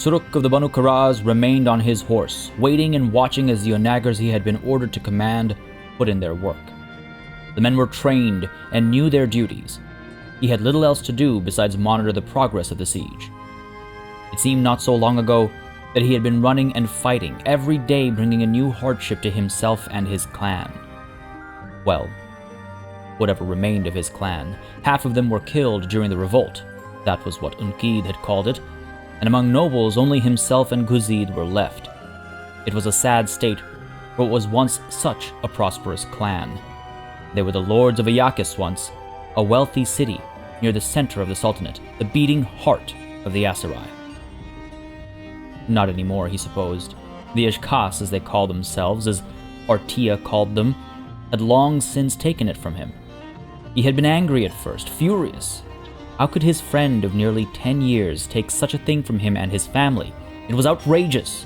Suroq of the Banu Karaz remained on his horse, waiting and watching as the onagers he had been ordered to command put in their work. The men were trained and knew their duties. He had little else to do besides monitor the progress of the siege. It seemed not so long ago that he had been running and fighting, every day bringing a new hardship to himself and his clan. Well, whatever remained of his clan, half of them were killed during the revolt. That was what Unkid had called it, and among nobles only himself and Guzid were left. It was a sad state for what was once such a prosperous clan. They were the lords of Ayakis once, a wealthy city near the center of the Sultanate, the beating heart of the Aserai. Not anymore, he supposed. The Ashkas, as they call themselves, as Partia called them, had long since taken it from him. He had been angry at first, furious. How could his friend of nearly 10 years take such a thing from him and his family? It was outrageous.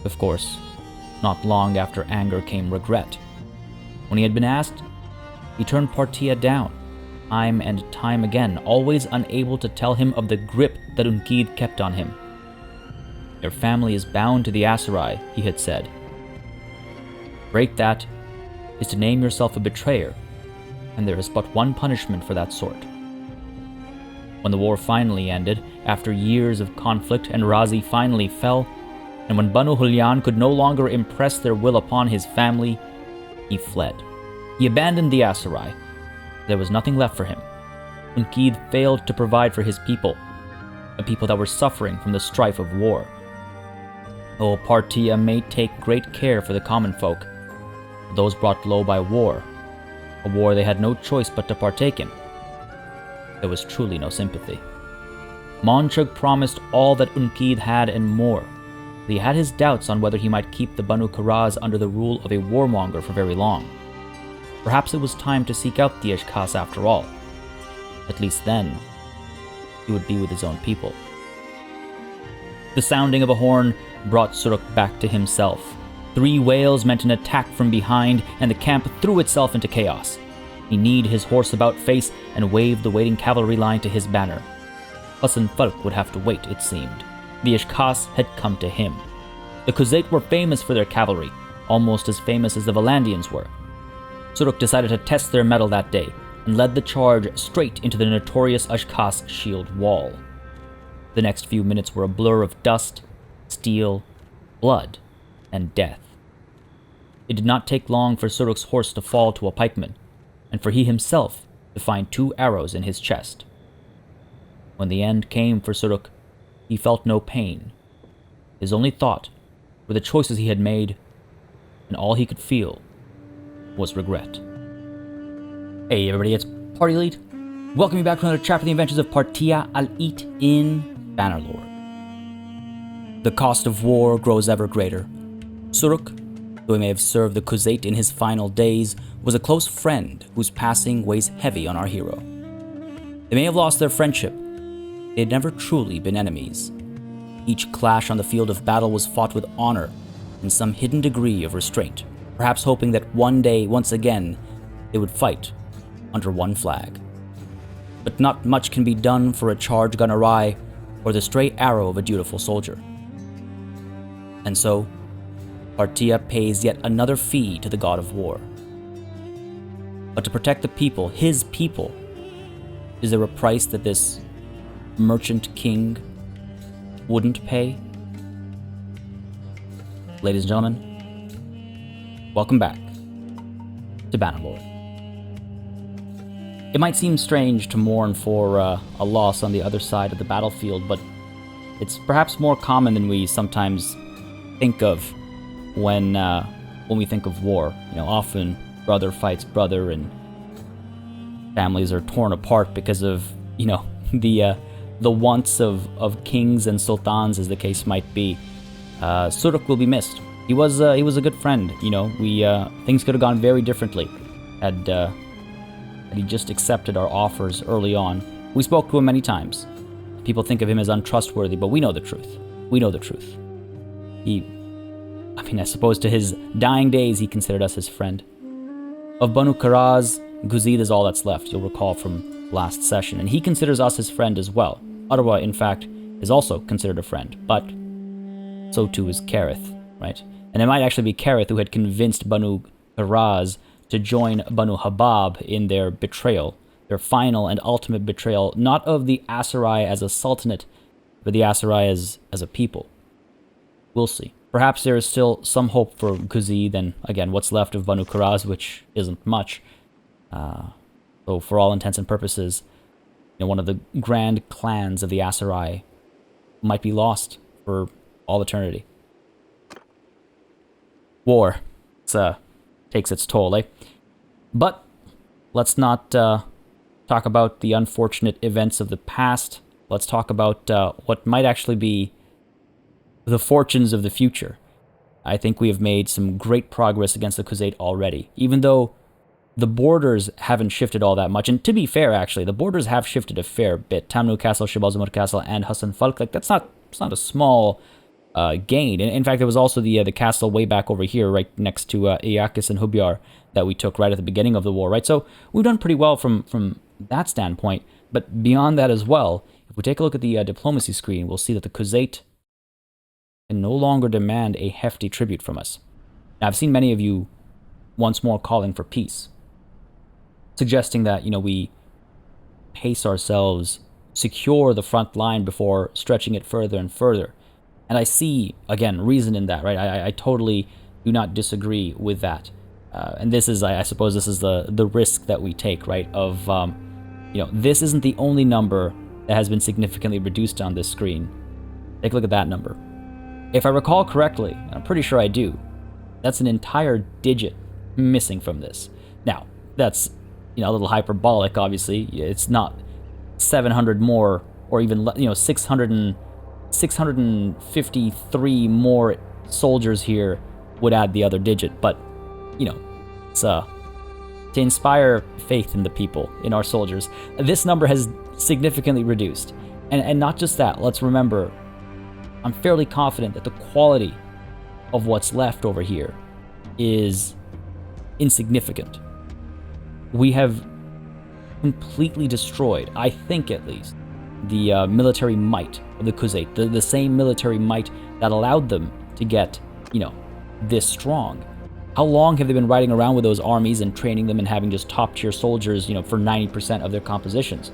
Of course, not long after anger came regret. When he had been asked, he turned Partia down, time and time again, always unable to tell him of the grip that Unkid kept on him. Their family is bound to the Aserai, he had said. Break that is to name yourself a betrayer, and there is but one punishment for that sort. When the war finally ended, after years of conflict, and Razi finally fell, and when Banu Hulyan could no longer impress their will upon his family, he fled. He abandoned the Aserai. There was nothing left for him. Unkid failed to provide for his people, a people that were suffering from the strife of war. Oh, Partia may take great care for the common folk, those brought low by war, a war they had no choice but to partake in. There was truly no sympathy. Monchug promised all that Unkid had and more, but he had his doubts on whether he might keep the Banu Karaz under the rule of a warmonger for very long. Perhaps it was time to seek out the Ashkas after all. At least then, he would be with his own people. The sounding of a horn brought Suroq back to himself. 3 wails meant an attack from behind, and the camp threw itself into chaos. He kneed his horse about face and waved the waiting cavalry line to his banner. Hassan Falk would have to wait, it seemed. The Ashkas had come to him. The Khuzait were famous for their cavalry, almost as famous as the Valandians were. Suroq decided to test their mettle that day, and led the charge straight into the notorious Ashkas shield wall. The next few minutes were a blur of dust, steel, blood, and death. It did not take long for Suroq's horse to fall to a pikeman, and for he himself to find 2 arrows in his chest. When the end came for Suroq, he felt no pain. His only thought were the choices he had made, and all he could feel was regret. Hey everybody, it's Party Elite. Welcome you back to another chapter of the adventures of Partia al-Eat in Bannerlord. The cost of war grows ever greater. Suroq, though he may have served the Khuzait in his final days, was a close friend whose passing weighs heavy on our hero. They may have lost their friendship. They had never truly been enemies. Each clash on the field of battle was fought with honor and some hidden degree of restraint, perhaps hoping that one day, once again, they would fight under one flag. But not much can be done for a charge gone awry or the stray arrow of a dutiful soldier. And so, Partia pays yet another fee to the god of war. But to protect the people, his people, is there a price that this merchant king wouldn't pay? Ladies and gentlemen, welcome back to Bannerlord. It might seem strange to mourn for a loss on the other side of the battlefield, but it's perhaps more common than we sometimes think of when we think of war. You know, often brother fights brother, and families are torn apart because of, you know, the wants of kings and sultans, as the case might be. Suroq will be missed. He was a good friend. You know, things could have gone very differently had he just accepted our offers early on. We spoke to him many times. People think of him as untrustworthy, but we know the truth. We know the truth. I suppose to his dying days, he considered us his friend. Of Banu Karaz, Guzid is all that's left, you'll recall from last session, and he considers us his friend as well. Ottawa, in fact, is also considered a friend, but so too is Kareth, right? And it might actually be Kareth who had convinced Banu Qaraz to join Banu Habab in their betrayal, their final and ultimate betrayal, not of the Aserai as a sultanate, but the Aserai as a people. We'll see. Perhaps there is still some hope for Khuzid and, again, what's left of Banu Qaraz, which isn't much. So for all intents and purposes, one of the grand clans of the Aserai might be lost for all eternity. War. Takes its toll, eh? But let's not talk about the unfortunate events of the past. Let's talk about what might actually be the fortunes of the future. I think we have made some great progress against the Khuzait already, even though the borders haven't shifted all that much. And to be fair, actually, the borders have shifted a fair bit. Tamnu Castle, Shibazumur Castle, and Hassan Falk, it's not a small gain. In fact, there was also the castle way back over here, right next to Iakis and Hubyar, that we took right at the beginning of the war, right? So we've done pretty well from that standpoint. But beyond that as well, if we take a look at the diplomacy screen, we'll see that the Khuzait can no longer demand a hefty tribute from us. Now, I've seen many of you once more calling for peace, suggesting that, we pace ourselves, secure the front line before stretching it further and further. And I see, again, reason in that, right? I totally do not disagree with that. And this is, I suppose, this is the risk that we take, right? Of, this isn't the only number that has been significantly reduced on this screen. Take a look at that number. If I recall correctly, and I'm pretty sure I do, that's an entire digit missing from this. Now, that's, a little hyperbolic, obviously. It's not 700 more, or even, 653 more soldiers here would add the other digit. But, it's to inspire faith in the people, in our soldiers. This number has significantly reduced. And not just that, let's remember, I'm fairly confident that the quality of what's left over here is insignificant. We have completely destroyed, I think at least, the military might of the Khuzait, the same military might that allowed them to get, this strong. How long have they been riding around with those armies and training them and having just top-tier soldiers, for 90% of their compositions?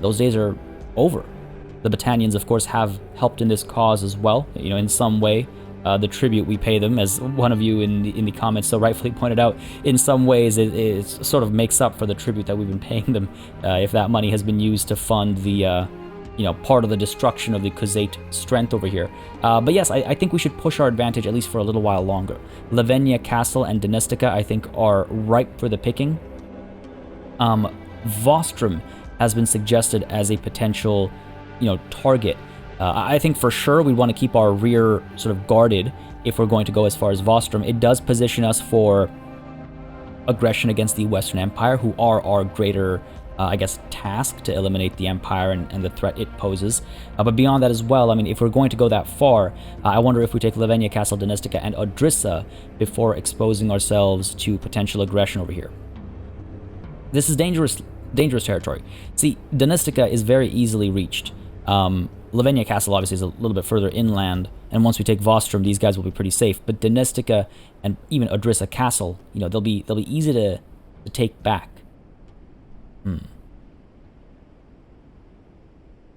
Those days are over. The Battanians, of course, have helped in this cause as well, in some way. The tribute we pay them, as one of you in the comments so rightfully pointed out, in some ways it sort of makes up for the tribute that we've been paying them, if that money has been used to fund the, part of the destruction of the Khuzait strength over here. But yes, I think we should push our advantage at least for a little while longer. Lavenia Castle and Donistica, I think, are ripe for the picking. Vostrom has been suggested as a potential target. I think for sure we want to keep our rear sort of guarded if we're going to go as far as Vostrom. It does position us for aggression against the Western Empire, who are our greater, task to eliminate the Empire and the threat it poses. But beyond that as well, if we're going to go that far, I wonder if we take Lavenia Castle, Donistica, and Odrissa before exposing ourselves to potential aggression over here. This is dangerous territory. See, Donistica is very easily reached. Lavenia Castle obviously is a little bit further inland, and once we take Vostrom, these guys will be pretty safe. But Donistica and even Odrissa Castle, they'll be easy to take back.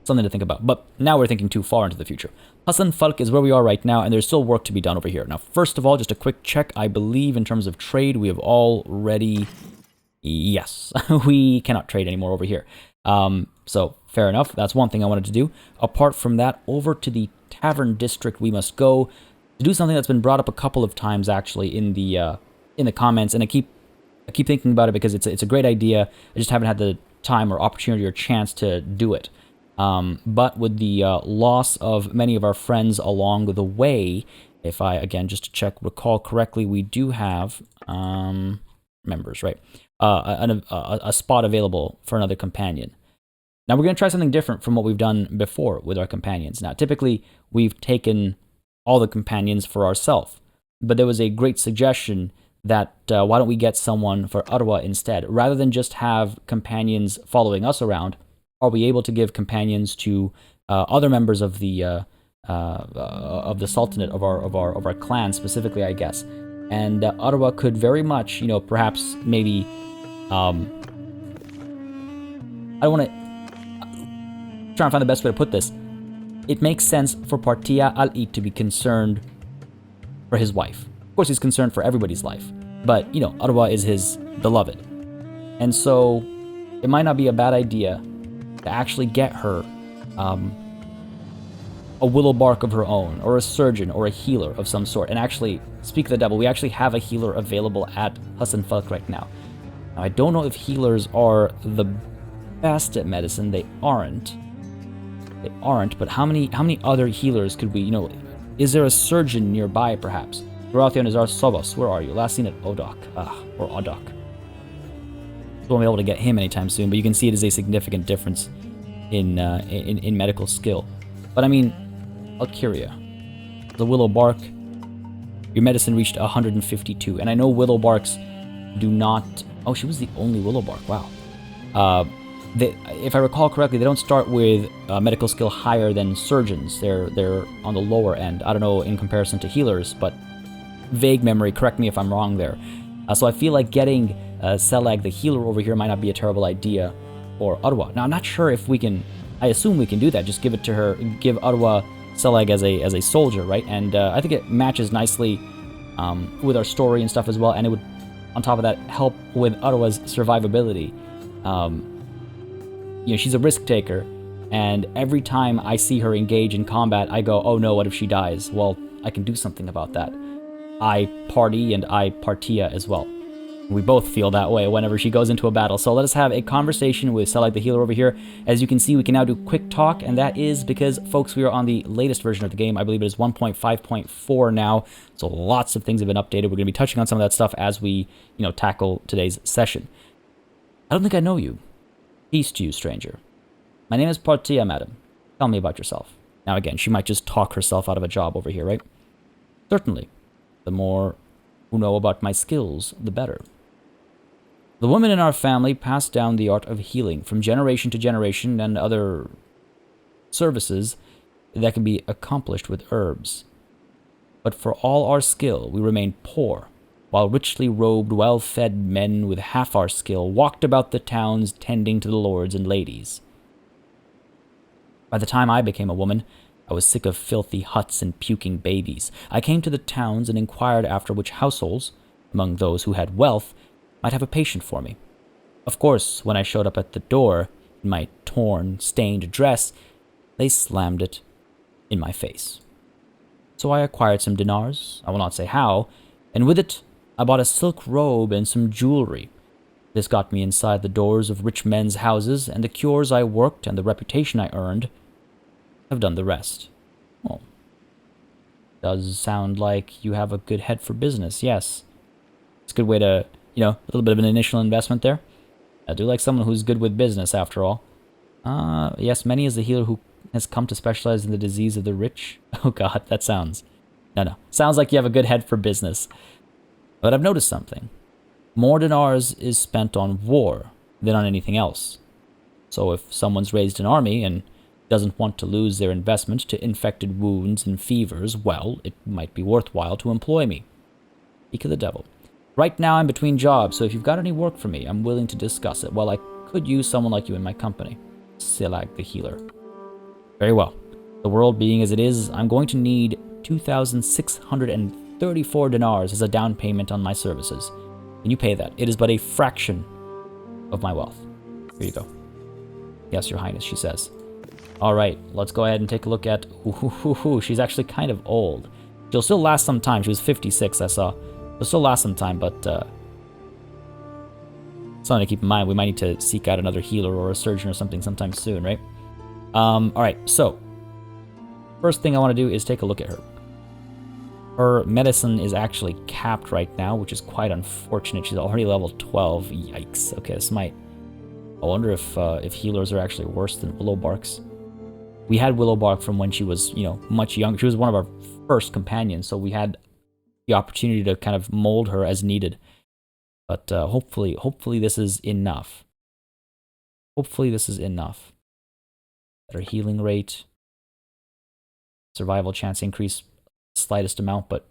Something to think about. But now we're thinking too far into the future. Hassan Falk is where we are right now, and there's still work to be done over here. Now, first of all, just a quick check. I believe in terms of trade, we have already... Yes, we cannot trade anymore over here. So, fair enough. That's one thing I wanted to do. Apart from that, over to the Tavern District we must go to do something that's been brought up a couple of times, actually, in the comments, and I keep thinking about it because it's a great idea. I just haven't had the time or opportunity or chance to do it. But with the loss of many of our friends along the way, if I, again, just to recall correctly, we do have members, right? A spot available for another companion. Now, we're going to try something different from what we've done before with our companions. Now, typically, we've taken all the companions for ourselves, but there was a great suggestion that why don't we get someone for Arwa instead? Rather than just have companions following us around, are we able to give companions to other members of the Sultanate of our clan specifically, I guess. And Ottawa could very much, perhaps maybe, I want to try and find the best way to put this. It makes sense for Partia al-Eid to be concerned for his wife. Of course, he's concerned for everybody's life, but Ottawa is his beloved, and so it might not be a bad idea to actually get her a willow bark of her own, or a surgeon, or a healer of some sort. And actually, speak of the devil, we actually have a healer available at Hassan Falk right now. Now, I don't know if healers are the best at medicine. They aren't. But how many other healers could we, is there a surgeon nearby, perhaps? Garathion is our Sobos. Where are you? Last seen at Odok. Or Odok. Won't be able to get him anytime soon, but you can see it is a significant difference in medical skill. But I mean, Alcuria, the willow bark, your medicine reached 152, and I know willow barks do not... Oh, she was the only willow bark, wow. If I recall correctly, they don't start with medical skill higher than surgeons. They're on the lower end. I don't know in comparison to healers, but vague memory, correct me if I'm wrong there. So I feel like getting Selag the healer over here might not be a terrible idea for Ottawa. Now, I'm not sure if we can... I assume we can do that. Just give it to her, give Ottawa Selag as a soldier, right? And I think it matches nicely with our story and stuff as well, and it would, on top of that, help with Ottawa's survivability. She's a risk taker, and every time I see her engage in combat, I go, oh no, what if she dies? Well, I can do something about that. I party and I partia as well. We both feel that way whenever she goes into a battle. So let us have a conversation with Selag the healer over here. As you can see, we can now do quick talk, and that is because, folks, we are on the latest version of the game. I believe it is 1.5.4 now, so lots of things have been updated. We're going to be touching on some of that stuff as we, tackle today's session. I don't think I know you. Peace to you, stranger. My name is Partia, madam. Tell me about yourself. Now, again, she might just talk herself out of a job over here, right? Certainly. The more who know about my skills, the better. The women in our family passed down the art of healing from generation to generation, and other services that can be accomplished with herbs. But for all our skill, we remained poor, while richly robed, well-fed men with half our skill walked about the towns tending to the lords and ladies. By the time I became a woman, I was sick of filthy huts and puking babies. I came to the towns and inquired after which households, among those who had wealth, might have a patient for me. Of course, when I showed up at the door, in my torn, stained dress, they slammed it in my face. So I acquired some dinars, I will not say how, and with it, I bought a silk robe and some jewelry. This got me inside the doors of rich men's houses, and the cures I worked and the reputation I earned have done the rest. Well, does sound like you have a good head for business, yes. It's a good way to, a little bit of an initial investment there. I do like someone who's good with business, after all. Yes, many is the healer who has come to specialize in the disease of the rich. Oh god, that sounds... No. Sounds like you have a good head for business. But I've noticed something. More dinars is spent on war than on anything else. So if someone's raised an army and doesn't want to lose their investment to infected wounds and fevers, well, it might be worthwhile to employ me. Speak of the devil. Right now I'm between jobs, so if you've got any work for me, I'm willing to discuss it. Well, I could use someone like you in my company. Selag the healer. Very well. The world being as it is, I'm going to need 2,634 dinars as a down payment on my services. Can you pay that? It is but a fraction of my wealth. Here you go. Yes, your highness, she says. Alright, let's go ahead and take a look at... She's actually kind of old. She'll still last some time. She was 56, I saw. She'll still last some time, but... something to keep in mind. We might need to seek out another healer or a surgeon or something sometime soon, right? Alright, so... First thing I want to do is take a look at her. Her medicine is actually capped right now, which is quite unfortunate. She's already level 12. Yikes. Okay, this might... I wonder if healers are actually worse than Willowbarks. We had Willowbark from when she was, much younger. She was one of our first companions, so we had the opportunity to kind of mold her as needed. But hopefully this is enough. Hopefully this is enough. Better healing rate. Survival chance increase slightest amount, but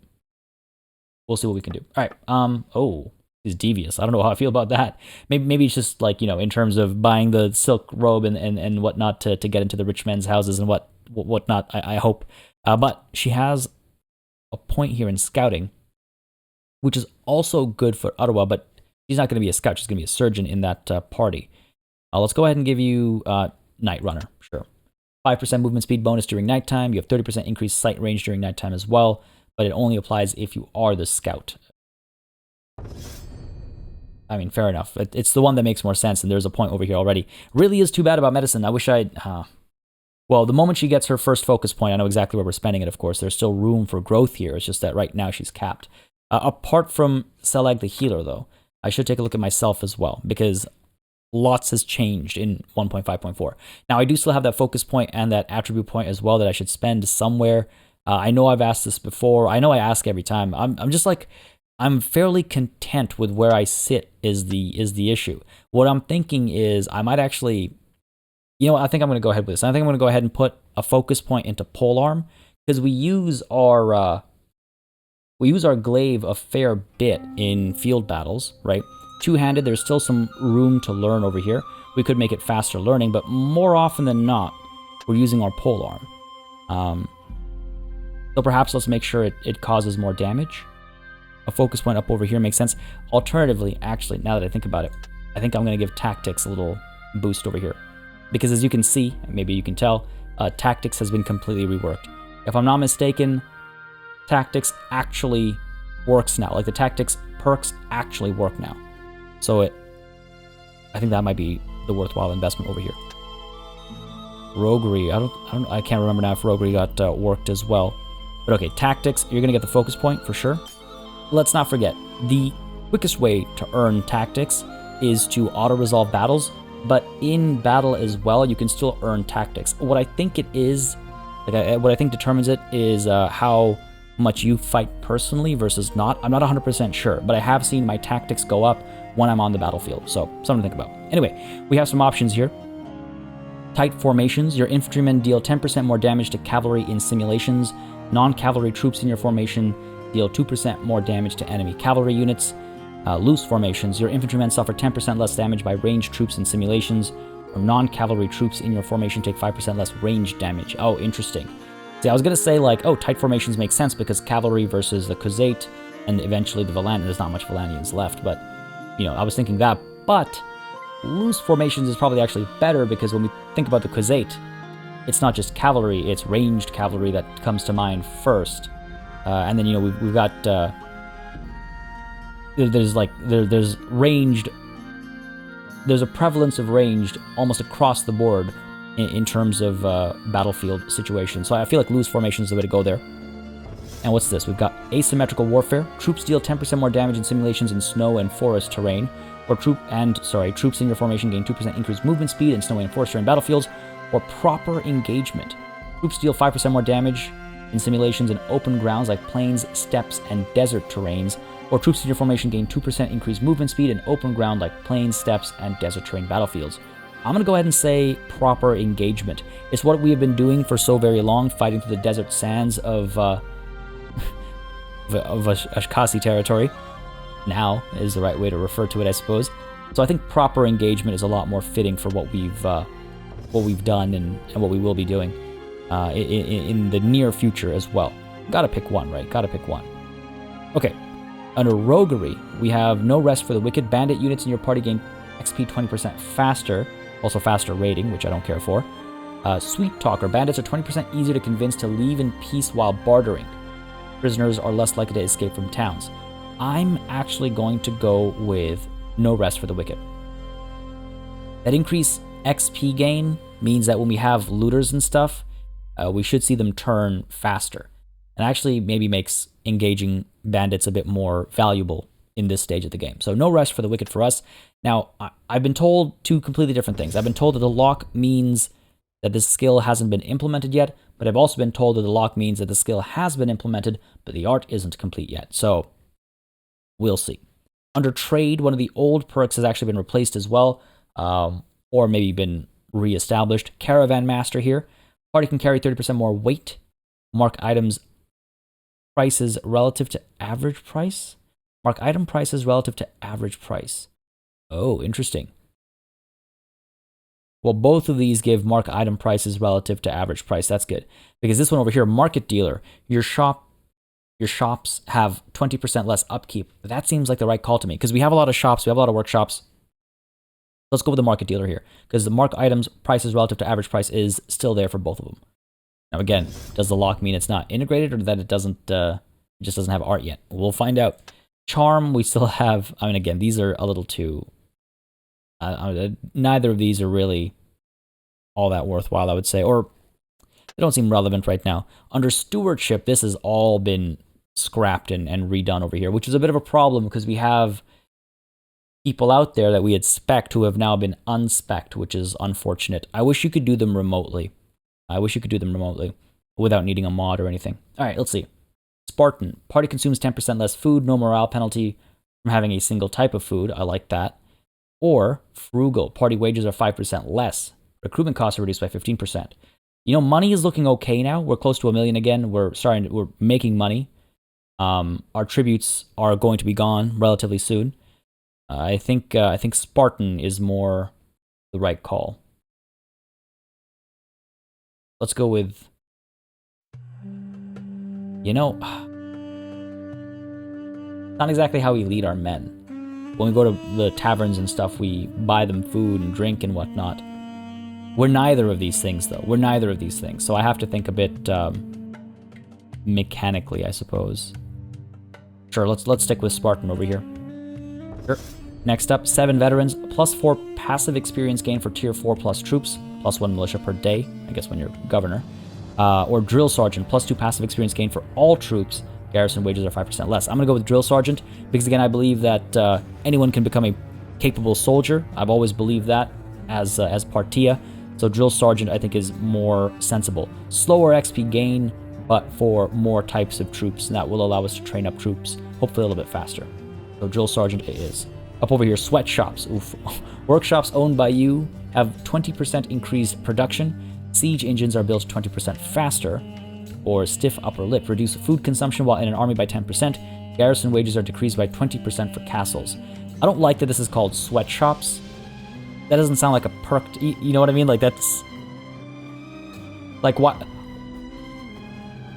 we'll see what we can do. All right. Oh, he's devious. I don't know how I feel about that. Maybe it's just like, in terms of buying the silk robe and whatnot to get into the rich men's houses and whatnot, I hope. But she has a point here in scouting, which is also good for Ottawa, but she's not going to be a scout. She's going to be a surgeon in that party. Let's go ahead and give you Night Runner. Sure. 5% movement speed bonus during nighttime. You have 30% increased sight range during nighttime as well, but it only applies if you are the scout. I mean, fair enough. It's the one that makes more sense, and there's a point over here already. Really is too bad about medicine. I wish I'd... Well, the moment she gets her first focus point, I know exactly where we're spending it, of course. There's still room for growth here. It's just that right now she's capped. Apart from Selag the healer, though, I should take a look at myself as well, because lots has changed in 1.5.4. Now, I do still have that focus point and that attribute point as well that I should spend somewhere. I know I've asked this before. I know I ask every time. I'm just like, I'm fairly content with where I sit is the issue. What I'm thinking is I might actually, I think I'm going to go ahead with this. I think I'm going to go ahead and put a focus point into polearm, because we use our glaive a fair bit in field battles, right? Two-handed, there's still some room to learn over here. We could make it faster learning, but more often than not, we're using our polearm. So perhaps let's make sure it causes more damage. A focus point up over here makes sense. Alternatively, actually, now that I think about it, I think I'm going to give tactics a little boost over here. Because as you can see, maybe you can tell, tactics has been completely reworked. If I'm not mistaken, tactics actually works now. Like the tactics perks actually work now. So I think that might be the worthwhile investment over here. Roguery, I can't remember now if roguery got worked as well. But okay, tactics, you're gonna get the focus point for sure. Let's not forget, the quickest way to earn tactics is to auto-resolve battles, but in battle as well, you can still earn tactics. What I think it is, what I think determines it is how much you fight personally versus not. I'm not 100% sure, but I have seen my tactics go up when I'm on the battlefield, so something to think about. Anyway, we have some options here. Tight formations. Your infantrymen deal 10% more damage to cavalry in simulations. Non-cavalry troops in your formation deal 2% more damage to enemy cavalry units. Loose formations. Your infantrymen suffer 10% less damage by ranged troops in simulations, or non-cavalry troops in your formation take 5% less ranged damage. Oh, interesting. See, I was going to say, like, oh, tight formations make sense because cavalry versus the Khuzait and eventually the Valanians. There's not much Valanians left, but, I was thinking that. But loose formations is probably actually better because when we think about the Khuzait, it's not just cavalry, it's ranged cavalry that comes to mind first. And then, we've got... There's ranged... There's a prevalence of ranged almost across the board in terms of battlefield situations. So I feel like loose formation is the way to go there. And what's this? We've got asymmetrical warfare. Troops deal 10% more damage in simulations in snow and forest terrain. Or troops in your formation gain 2% increased movement speed in snowy and forest terrain battlefields. Or proper engagement. Troops deal 5% more damage in simulations in open grounds like plains, steppes, and desert terrains. Or troops in your formation gain 2% increased movement speed in open ground like plains, steppes, and desert terrain battlefields. I'm going to go ahead and say proper engagement. It's what we have been doing for so very long, fighting through the desert sands of Ashkasi territory. Now is the right way to refer to it, I suppose. So I think proper engagement is a lot more fitting for what we've done and what we will be doing in the near future as well. Gotta pick one, right? Gotta pick one. Okay. Under Roguery, we have No Rest for the Wicked. Bandit units in your party gain XP 20% faster. Also faster rating, which I don't care for. Sweet Talker. Bandits are 20% easier to convince to leave in peace while bartering. Prisoners are less likely to escape from towns. I'm actually going to go with No Rest for the Wicked. That increased XP gain means that when we have looters and stuff, we should see them turn faster. And actually maybe makes engaging bandits a bit more valuable in this stage of the game. So No Rest for the Wicked for us. Now, I've been told two completely different things. I've been told that the lock means that this skill hasn't been implemented yet, but I've also been told that the lock means that the skill has been implemented, but the art isn't complete yet. So, we'll see. Under Trade, one of the old perks has actually been replaced as well, or maybe been re-established. Caravan Master here. Party can carry 30% more weight, Mark items prices relative to average price? Mark item prices relative to average price. Oh, interesting. Well, both of these give mark item prices relative to average price. That's good. Because this one over here, market dealer, your shops have 20% less upkeep. That seems like the right call to me. Because we have a lot of shops, we have a lot of workshops. Let's go with the market dealer here. Because the mark items prices relative to average price is still there for both of them. Now again, does the lock mean it's not integrated or that it doesn't, it just doesn't have art yet? We'll find out. Charm, we still have, I mean, again, these are a little too, neither of these are really all that worthwhile, I would say, or they don't seem relevant right now. Under stewardship, this has all been scrapped and redone over here, which is a bit of a problem because we have people out there that we had spec'd who have now been unspec'd, which is unfortunate. I wish you could do them remotely. Without needing a mod or anything. All right, let's see. Spartan. Party consumes 10% less food, no morale penalty from having a single type of food. I like that. Or frugal. Party wages are 5% less. Recruitment costs are reduced by 15%. You know, money is looking okay now. We're close to 1 million again. We're making money. Our tributes are going to be gone relatively soon. I think Spartan is more the right call. Let's go with, you know, not exactly how we lead our men. When we go to the taverns and stuff, we buy them food and drink and whatnot. We're neither of these things, though. We're neither of these things. So I have to think a bit mechanically, I suppose. Sure, let's stick with Spartan over here. Sure. Next up, 7 veterans, +4 passive experience gain for tier 4+ troops, +1 militia per day, I guess when you're governor. Or drill sergeant, +2 passive experience gain for all troops. Garrison wages are 5% less. I'm going to go with drill sergeant because, again, I believe that anyone can become a capable soldier. I've always believed that as Partia. So drill sergeant, I think, is more sensible. Slower XP gain, but for more types of troops, and that will allow us to train up troops, hopefully a little bit faster. So drill sergeant it is. Up over here, sweatshops. Oof. Workshops owned by you have 20% increased production. Siege engines are built 20% faster. Or stiff upper lip. Reduce food consumption while in an army by 10%. Garrison wages are decreased by 20% for castles. I don't like that this is called sweatshops. That doesn't sound like a perk. You know what I mean? Like, that's... Like, what?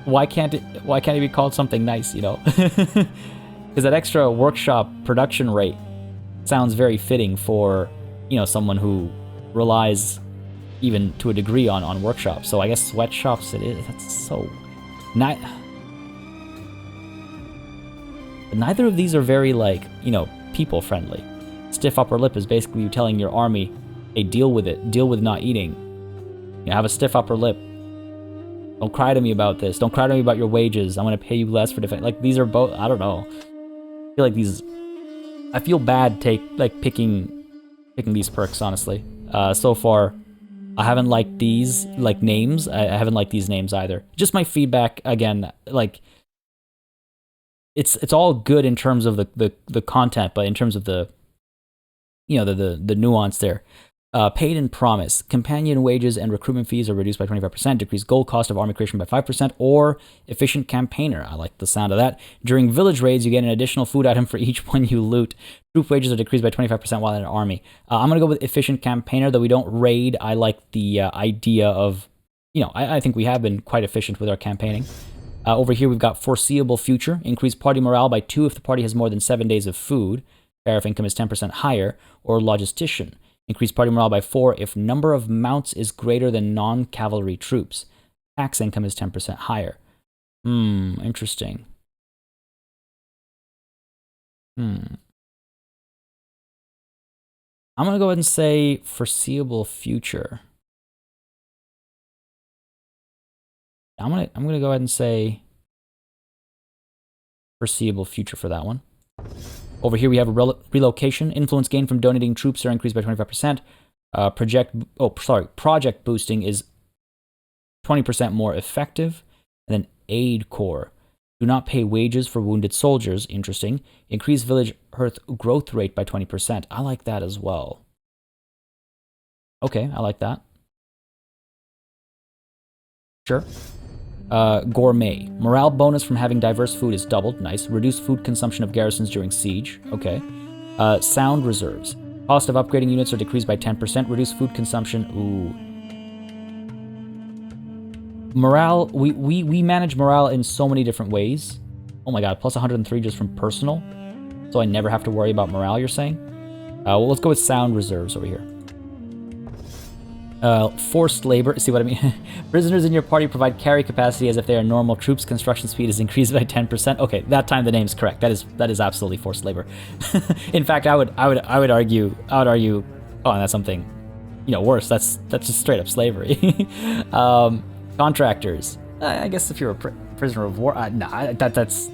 Why can't it be called something nice, you know? Because that extra workshop production rate sounds very fitting for, you know, someone who relies even to a degree on workshops. So I guess sweatshops it is. That's so... Neither of these are very, like, you know, people-friendly. Stiff upper lip is basically you telling your army, hey, deal with it. Deal with not eating. You know, have a stiff upper lip. Don't cry to me about this. Don't cry to me about your wages. I'm going to pay you less for defense. Like, these are both... I don't know. I feel like these... I feel bad picking these perks, honestly. So far, I haven't liked these, like, names. I haven't liked these names either. Just my feedback, again, like... It's all good in terms of the content, but in terms of the... You know, the nuance there. Paid and promise. Companion wages and recruitment fees are reduced by 25%. Decrease gold cost of army creation by 5%. Or efficient campaigner. I like the sound of that. During village raids, you get an additional food item for each one you loot. Troop wages are decreased by 25% while in an army. I'm going to go with efficient campaigner, though we don't raid. I like the idea of, you know, I think we have been quite efficient with our campaigning. Over here, we've got foreseeable future. Increase party morale by 2 if the party has more than 7 days of food. Tariff income is 10% higher. Or logistician. Increase party morale by 4 if number of mounts is greater than non-cavalry troops. Tax income is 10% higher. Interesting. I'm going to go ahead and say foreseeable future. I'm going to go ahead and say foreseeable future for that one. Over here we have a relocation. Influence gain from donating troops are increased by 25%. Project boosting is 20% more effective. And then aid corps. Do not pay wages for wounded soldiers. Interesting. Increase village hearth growth rate by 20%. I like that as well. Okay, I like that. Sure. Gourmet. Morale bonus from having diverse food is doubled. Nice. Reduced food consumption of garrisons during siege. Okay. Sound reserves. Cost of upgrading units are decreased by 10%. Reduced food consumption. Ooh. Morale. We manage morale in so many different ways. Oh my god. Plus 103 just from personal. So I never have to worry about morale, you're saying? Well, let's go with sound reserves over here. Forced labor. See what I mean? Prisoners in your party provide carry capacity as if they are normal troops. Construction speed is increased by 10%. Okay, that time the name's correct. That is absolutely forced labor. In fact, I would argue. Oh, and that's something, worse. That's just straight up slavery. Contractors. I guess if you're a prisoner of war, yeah, that's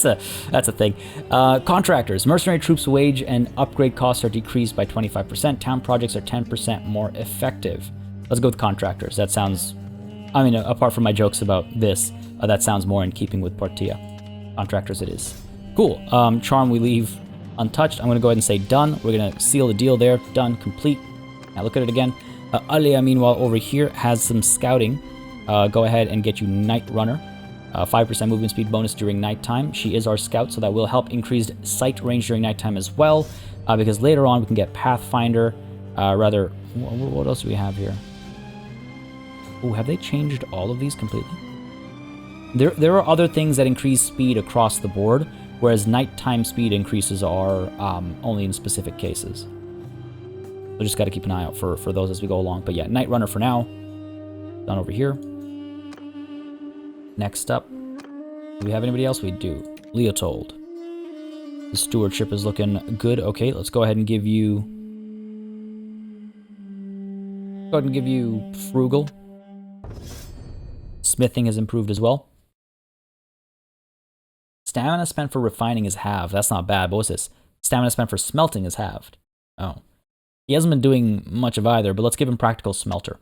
a thing. Contractors, mercenary troops' wage and upgrade costs are decreased by 25%. Town projects are 10% more effective. Let's go with contractors. That sounds, apart from my jokes about this, that sounds more in keeping with Portia. Contractors it is. Cool. Charm we leave untouched. I'm gonna go ahead and say done. We're gonna seal the deal there. Done. Complete. Now look at it again. Alia, meanwhile, over here has some scouting. Go ahead and get you Night Runner. 5% movement speed bonus during nighttime. She is our scout, so that will help increased sight range during nighttime as well. Because later on we can get Pathfinder. What else do we have here? Oh, have they changed all of these completely? There are other things that increase speed across the board, whereas nighttime speed increases are only in specific cases. So just got to keep an eye out for those as we go along. But yeah, Night Runner for now. Done over here. Next up, do we have anybody else? We do. Leotold. The stewardship is looking good. Okay, let's go ahead and give you... Go ahead and give you Frugal. Smithing has improved as well. Stamina spent for refining is halved. That's not bad. But what's this? Stamina spent for smelting is halved. Oh. He hasn't been doing much of either, but let's give him Practical Smelter.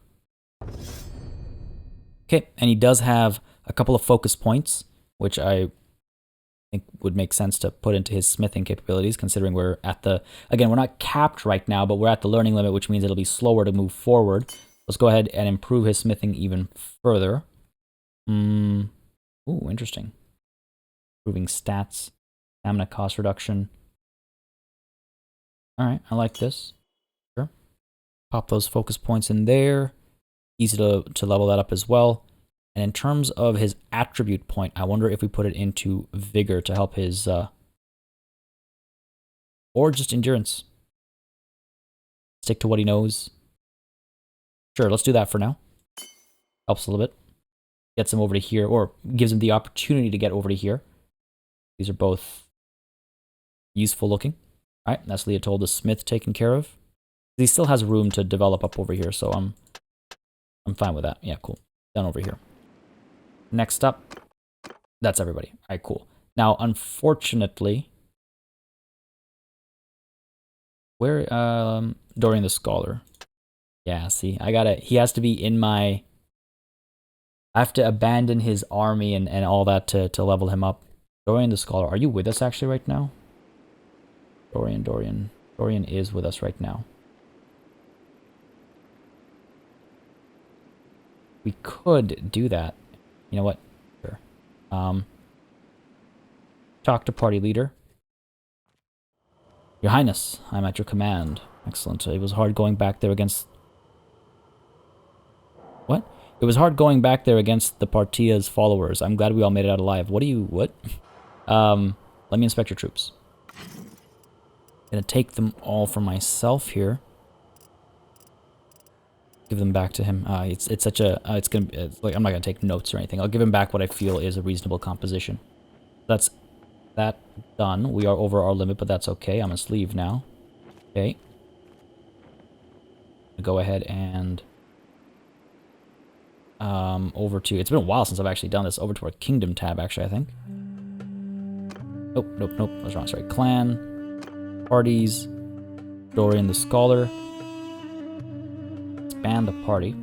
Okay, and he does have a couple of focus points, which I think would make sense to put into his smithing capabilities, considering we're at the... Again, we're not capped right now, but we're at the learning limit, which means it'll be slower to move forward. Let's go ahead and improve his smithing even further. Ooh, interesting. Improving stats, stamina cost reduction. Alright, I like this. Sure. Pop those focus points in there. Easy to level that up as well. And in terms of his attribute point, I wonder if we put it into vigor to help his or just endurance. Stick to what he knows. Sure, let's do that for now. Helps a little bit. Gets him over to here, or gives him the opportunity to get over to here. These are both useful looking. All right, that's Leotold the Smith taken care of. He still has room to develop up over here, so I'm fine with that. Yeah, cool. Done over here. Next up, that's everybody. All right, cool. Now, unfortunately, where Dorian the Scholar. Yeah, see, he has to be in my... I have to abandon his army and all that to level him up. Dorian the Scholar, are you with us actually right now? Dorian is with us right now. We could do that. You know what? Sure. Talk to party leader. Your Highness, I'm at your command. Excellent. It was hard going back there against... What? It was hard going back there against the Partia's followers. I'm glad we all made it out alive. What? Let me inspect your troops. Gonna take them all for myself here. Give them back to him. It's such a... it's like, I'm not gonna take notes or anything. I'll give him back what I feel is a reasonable composition. That's that done. We are over our limit, but that's okay. I'm gonna leave now. Okay. Go ahead and... over to... It's been a while since I've actually done this. Over to our Kingdom tab, actually, I think. Nope. I was wrong. Sorry. Clan. Parties. Dorian the Scholar. Expand the party.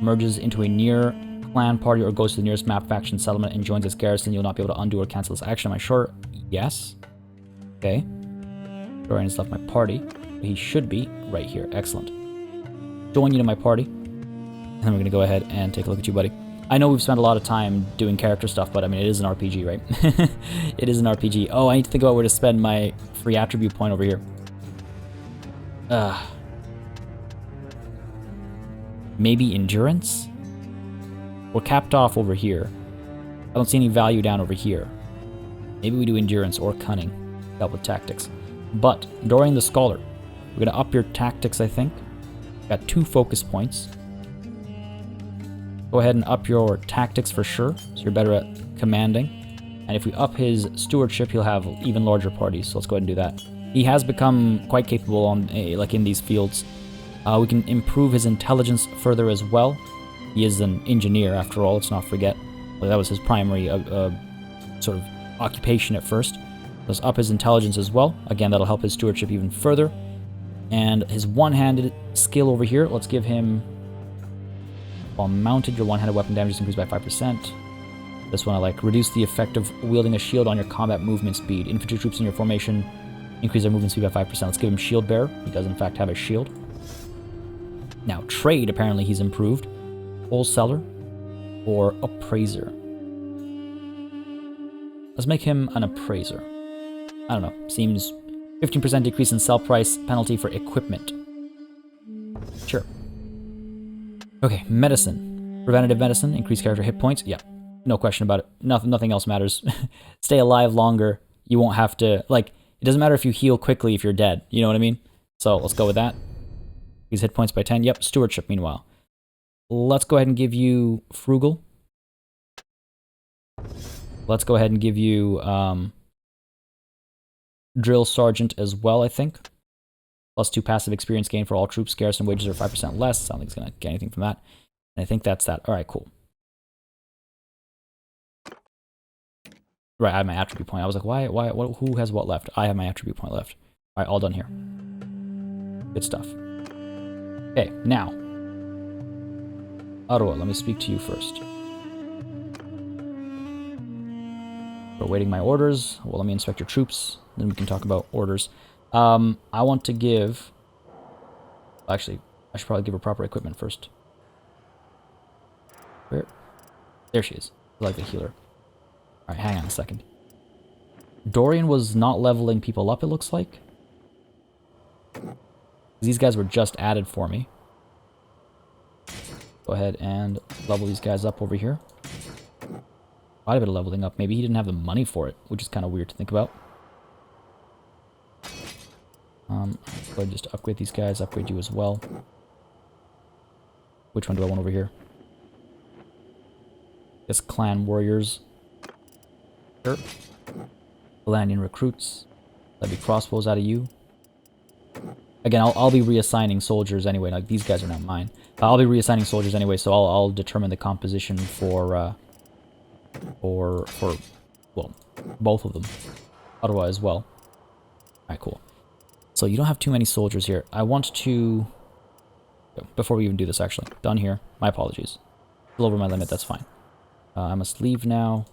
Merges into a near clan party or goes to the nearest map faction settlement and joins its garrison. You'll not be able to undo or cancel this action. Am I sure? Yes. Okay. Dorian has left my party. He should be right here. Excellent. Join you to my party. And we're gonna go ahead and take a look at you, buddy. I know we've spent a lot of time doing character stuff, but I mean, it is an RPG, right? It is an RPG. Oh, I need to think about where to spend my free attribute point over here. Maybe endurance? We're capped off over here. I don't see any value down over here. Maybe we do endurance or cunning. Help with tactics. But Dorian the Scholar, we're gonna up your tactics, I think. Got 2 focus points. Go ahead and up your tactics for sure, so you're better at commanding. And if we up his stewardship, he'll have even larger parties, so let's go ahead and do that. He has become quite capable on like in these fields. We can improve his intelligence further as well. He is an engineer, after all, let's not forget. Well, that was his primary sort of occupation at first. Let's up his intelligence as well. Again, that'll help his stewardship even further. And his one-handed skill over here, let's give him... While mounted, your one-handed weapon damage is increased by 5%. This one I like. Reduce the effect of wielding a shield on your combat movement speed. Infantry troops in your formation increase their movement speed by 5%. Let's give him Shield Bearer. He does in fact have a shield. Now, trade, apparently he's improved. Wholesaler or Appraiser. Let's make him an Appraiser. I don't know. Seems 15% decrease in sell price penalty for equipment. Sure. Okay, medicine. Preventative medicine, increase character hit points. Yeah, no question about it. Nothing else matters. Stay alive longer. You won't have to, like, it doesn't matter if you heal quickly if you're dead. You know what I mean? So let's go with that. Increase hit points by 10. Yep, stewardship meanwhile. Let's go ahead and give you frugal. Let's go ahead and give you drill sergeant as well, I think. +2 passive experience gain for all troops. Garrison wages are 5% less. I don't think he's going to get anything from that. And I think that's that. All right, cool. Right, I have my attribute point. I was like, who has what left? I have my attribute point left. All right, all done here. Good stuff. Okay, now. Ottawa, let me speak to you first. We're awaiting my orders. Well, let me inspect your troops. Then we can talk about orders. I want to give... Actually, I should probably give her proper equipment first. Where? There she is. I like the healer. Alright, hang on a second. Dorian was not leveling people up, it looks like. These guys were just added for me. Go ahead and level these guys up over here. Quite a bit of leveling up. Maybe he didn't have the money for it, which is kind of weird to think about. Go ahead and just upgrade these guys, upgrade you as well. Which one do I want over here? Guess clan warriors. Sure. Valanian recruits. That'd be crossbows out of you. Again, I'll be reassigning soldiers anyway. Like, these guys are not mine. I'll be reassigning soldiers anyway, so I'll determine the composition for well, both of them. Ottawa as well. Alright, cool. So you don't have too many soldiers here. I want to... Before we even do this, actually. Done here. My apologies. Still over my limit, that's fine. I must leave now.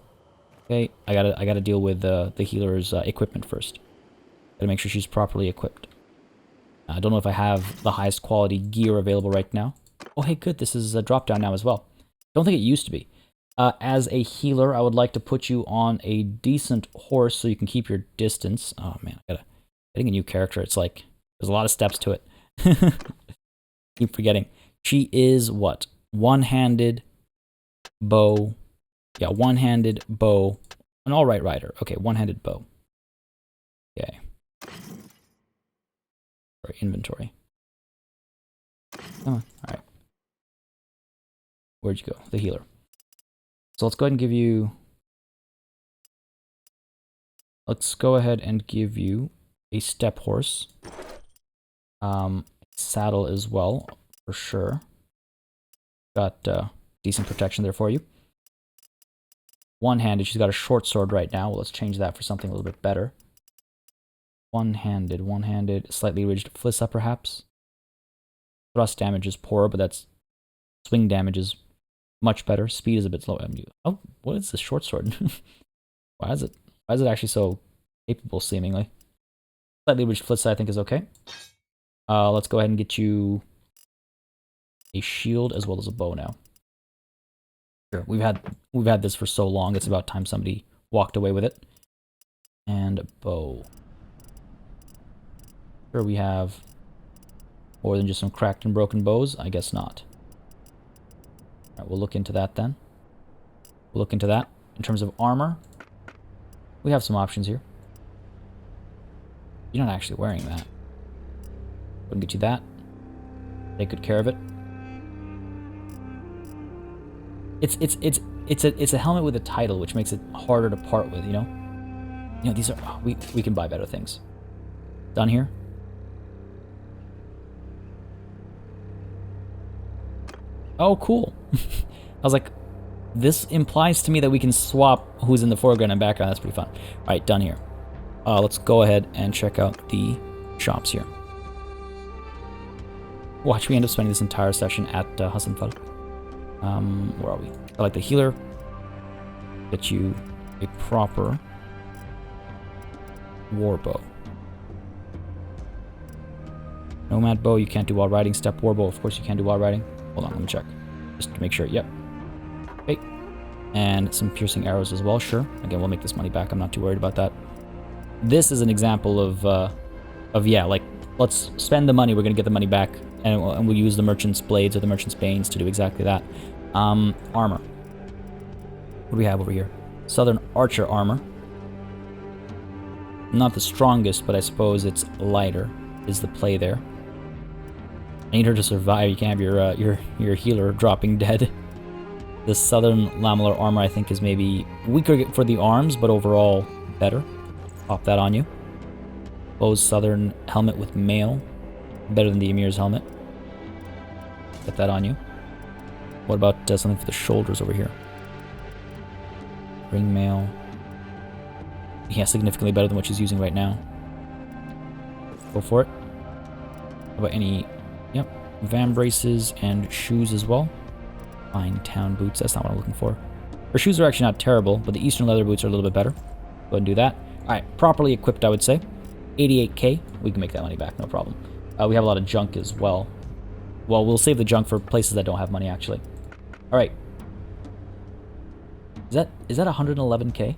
Okay, I gotta deal with the healer's equipment first. Gotta make sure she's properly equipped. I don't know if I have the highest quality gear available right now. Oh, hey, good. This is a drop-down now as well. Don't think it used to be. As a healer, I would like to put you on a decent horse so you can keep your distance. Oh, man, getting a new character. It's like, there's a lot of steps to it. Keep forgetting. She is what? One-handed bow. Yeah, one-handed bow. An all-right rider. Okay, one-handed bow. Okay. Sorry, inventory. Oh, alright. Where'd you go? The healer. So let's go ahead and give you... Let's go ahead and give you a step horse. Saddle as well, for sure. Got decent protection there for you. One-handed. She's got a short sword right now. Well, let's change that for something a little bit better. One-handed, slightly ridged flissa, perhaps. Thrust damage is poor, but that's... Swing damage is much better. Speed is a bit slow. Oh, what is this short sword? Why is it actually so capable, seemingly? Slightly ridged flissa, I think, is okay. Let's go ahead and get you a shield as well as a bow now. Sure, we've had this for so long. It's about time somebody walked away with it. And a bow. Sure, we have more than just some cracked and broken bows. I guess not. All right, we'll look into that then. We'll look into that. In terms of armor, we have some options here. You're not actually wearing that. Wouldn't get you that. Take good care of it. It's a helmet with a title, which makes it harder to part with. You know, these are we can buy better things. Done here. Oh, cool. I was like, this implies to me that we can swap who's in the foreground and background. That's pretty fun. All right, done here. Let's go ahead and check out the shops here. Watch me end up spending this entire session at Hassenfeld. Where are we? I like the healer. Get you a proper war bow. Nomad bow, you can't do while riding. Step war bow, of course you can do while riding. Hold on, let me check. Just to make sure. Yep. Okay. And some piercing arrows as well, sure. Again, we'll make this money back. I'm not too worried about that. This is an example of yeah, like, let's spend the money, we're going to get the money back, and we'll use the merchant's blades or the merchant's banes to do exactly that. Armor. What do we have over here? Southern archer armor. Not the strongest, but I suppose it's lighter is the play there. I need her to survive. You can't have your healer dropping dead. The southern lamellar armor, I think, is maybe weaker for the arms, but overall better. Pop that on you. Bow's southern helmet with mail. Better than the Emir's helmet. Get that on you. What about something for the shoulders over here? Ring mail. Yeah, significantly better than what she's using right now. Go for it. How about any... Yep. Van braces and shoes as well. Fine town boots. That's not what I'm looking for. Her shoes are actually not terrible, but the Eastern leather boots are a little bit better. Go ahead and do that. Alright, properly equipped, I would say. 88k. We can make that money back, no problem. We have a lot of junk as well. Well, we'll save the junk for places that don't have money, actually. Alright. Is that 111k?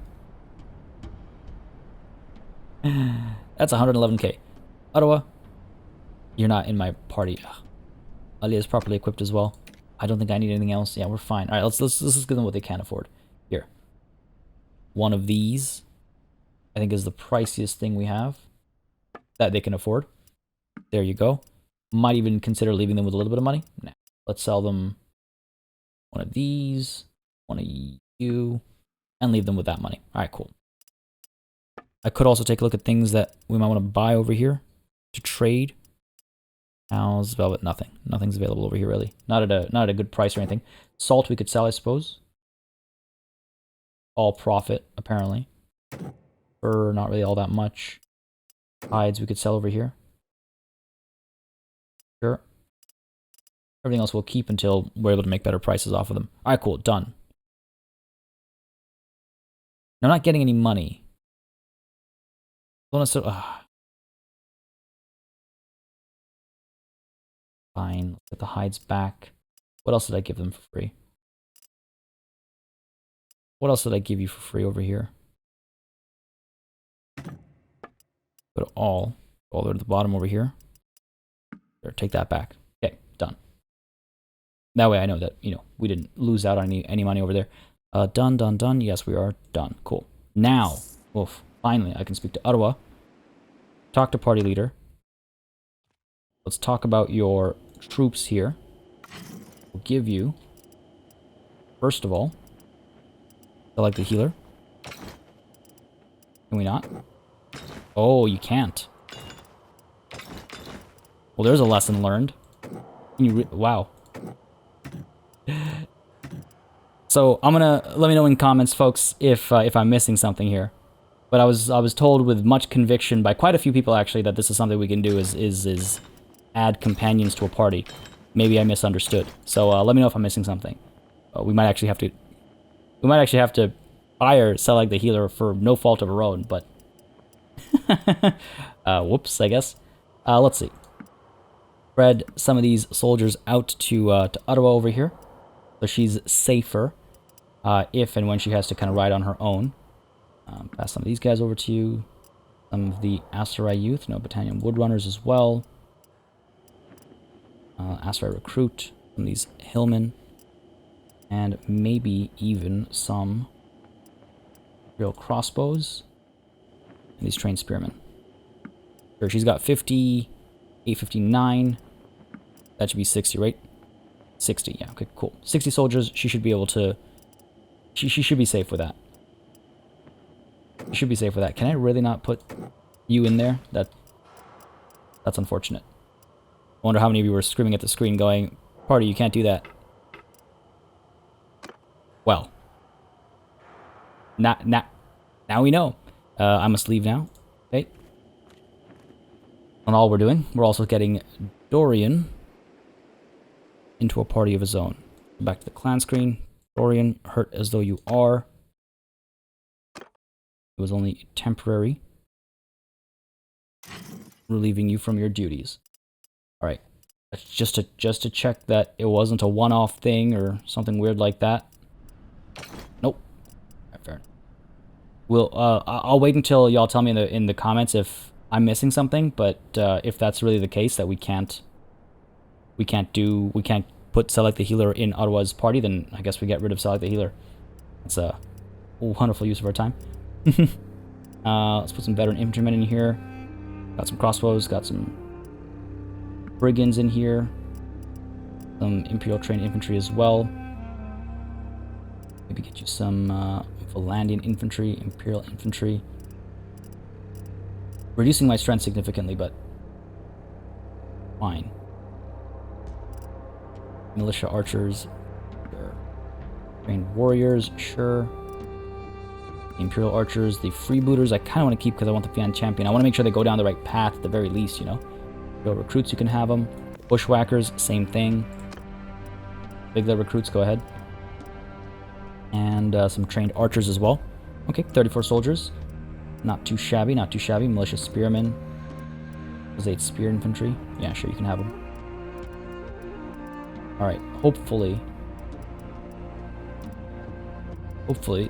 That's 111k. Ottawa, you're not in my party. Alia is properly equipped as well. I don't think I need anything else. Yeah, we're fine. All right, let's just give them what they can afford. Here. One of these, I think, is the priciest thing we have that they can afford. There you go. Might even consider leaving them with a little bit of money. Nah. Let's sell them one of these, one of you, and leave them with that money. All right, cool. I could also take a look at things that we might want to buy over here to trade. How's velvet? Nothing. Nothing's available over here, really. Not at a good price or anything. Salt we could sell, I suppose. All profit, apparently. Fur, not really all that much. Hides we could sell over here. Sure. Everything else we'll keep until we're able to make better prices off of them. All right, cool. Done. I'm not getting any money. Fine. Let's get the hides back. What else did I give them for free? What else did I give you for free over here? Go to all the way to the bottom over here. There, take that back. Okay, done. That way I know that, we didn't lose out on any money over there. Done, done, done. Yes, we are done. Cool. Now, oof, finally, I can speak to Ottawa. Talk to party leader. Let's talk about your troops here. We'll give you, first of all, I like the healer. Can we not? Oh, you can't. Well, there's a lesson learned. Wow. So I'm gonna let me know in comments, folks, if I'm missing something here. But I was told with much conviction by quite a few people actually that this is something we can do is add companions to a party. Maybe I misunderstood. So let me know if I'm missing something. We might actually have to hire Suroq the healer for no fault of her own, but whoops, I guess. Let's see. spread some of these soldiers out to Ottawa over here, so she's safer if and when she has to kind of ride on her own. Pass some of these guys over to you. Some of the Aserai youth, no battalion woodrunners as well. Aserai recruit, some of these hillmen, and maybe even some real crossbows and these trained spearmen. Sure, she's got 50, 859. That should be 60, right? 60, yeah, okay, cool. 60 soldiers, she should be able to... She should be safe with that. She should be safe with that. Can I really not put you in there? That's unfortunate. I wonder how many of you were screaming at the screen going, "Party, you can't do that." Well. Now we know. I must leave now. Okay. On all we're doing, we're also getting Dorian into a party of his own. Back to the clan screen. Dorian, hurt as though you are. It was only temporary. Relieving you from your duties. Alright. That's just to check that it wasn't a one-off thing or something weird like that. Nope. Alright, fair. I'll wait until y'all tell me in the comments if I'm missing something, but if that's really the case that we can't put Select the Healer in Ottawa's party, then I guess we get rid of Select the Healer. It's a wonderful use of our time. Let's put some veteran infantrymen in here. Got some crossbows, got some brigands in here. Some Imperial trained infantry as well. Maybe get you some Valandian infantry, Imperial infantry. Reducing my strength significantly, but fine. Militia archers, sure. Trained warriors, sure. The Imperial archers, the freebooters, I kind of want to keep because I want the Fian champion. I want to make sure they go down the right path at the very least, you know. Imperial recruits, you can have them. Bushwhackers, same thing. Bigler recruits, go ahead. And some trained archers as well. Okay, 34 soldiers. Not too shabby, not too shabby. Militia spearmen. Was 8 spear infantry? Yeah, sure, you can have them. Alright, hopefully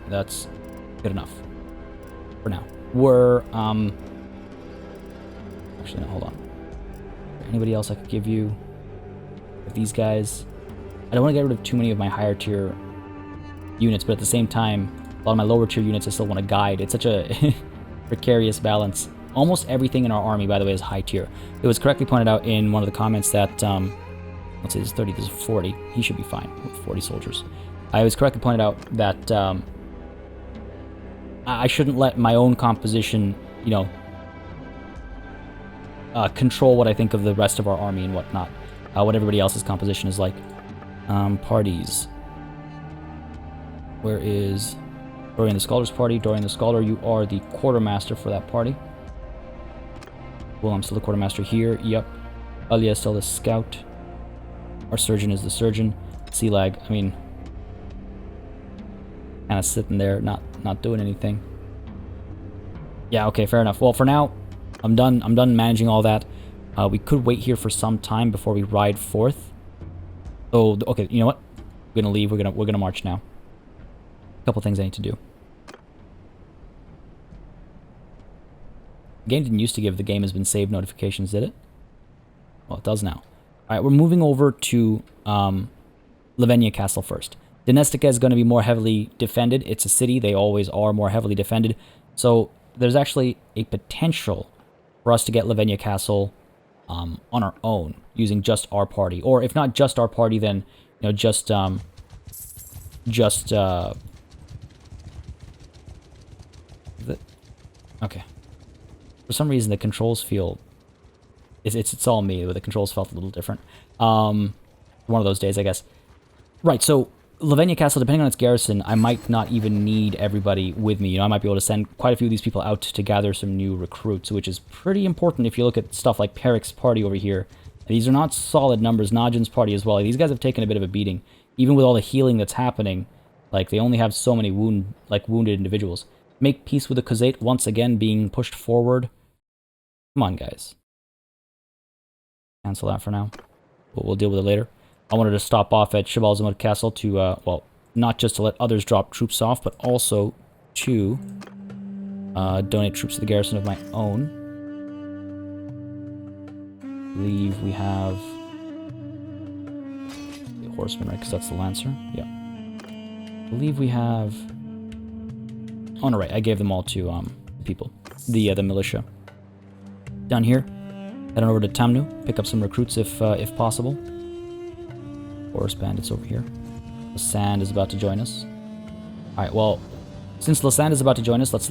that's good enough. For now. We're, actually, no, hold on. Anybody else I could give you? These guys. I don't want to get rid of too many of my higher tier units, but at the same time, a lot of my lower tier units I still want to guide. It's such a precarious balance. Almost everything in our army, by the way, is high tier. It was correctly pointed out in one of the comments that, let's say this is 30, this is 40. He should be fine with 40 soldiers. I was correctly pointed out that I shouldn't let my own composition, you know, control what I think of the rest of our army and whatnot. What everybody else's composition is like. Parties. Where is Dorian the Scholar's party? Dorian the Scholar, you are the quartermaster for that party. Well, I'm still the quartermaster here. Yep. Alia is still the scout. Our surgeon is the surgeon. Sealag, I mean, kind of sitting there, not doing anything. Yeah, okay, fair enough. Well, for now, I'm done managing all that. We could wait here for some time before we ride forth. Oh, okay, you know what? We're gonna leave. We're gonna march now. A couple things I need to do. The game didn't used to give the game has been saved notifications, did it? Well, it does now. Alright, we're moving over to Lavenia Castle first. Donestica is going to be more heavily defended. It's a city. They always are more heavily defended. So there's actually a potential for us to get Lavenia Castle on our own, using just our party. Or if not just our party, then, you know, just okay. For some reason, the controls feel... It's all me, but the controls felt a little different. One of those days, I guess. Right, so Lavenia Castle, depending on its garrison, I might not even need everybody with me. You know, I might be able to send quite a few of these people out to gather some new recruits, which is pretty important if you look at stuff like Peric's party over here. These are not solid numbers. Najin's party as well. These guys have taken a bit of a beating. Even with all the healing that's happening, like, they only have so many wounded individuals. Make peace with the Khuzait once again being pushed forward. Come on, guys. Cancel that for now. But we'll deal with it later. I wanted to stop off at Shibalzamud Castle to, well, not just to let others drop troops off, but also to donate troops to the garrison of my own. I believe we have the horseman, right? Because that's the lancer. Yeah. I believe we have... Oh, no, right. I gave them all to people. The militia. Down here. Head on over to Tamnu. Pick up some recruits if possible. Forest bandits over here. Lasand is about to join us. Alright, well, since Lasand is about to join us, let's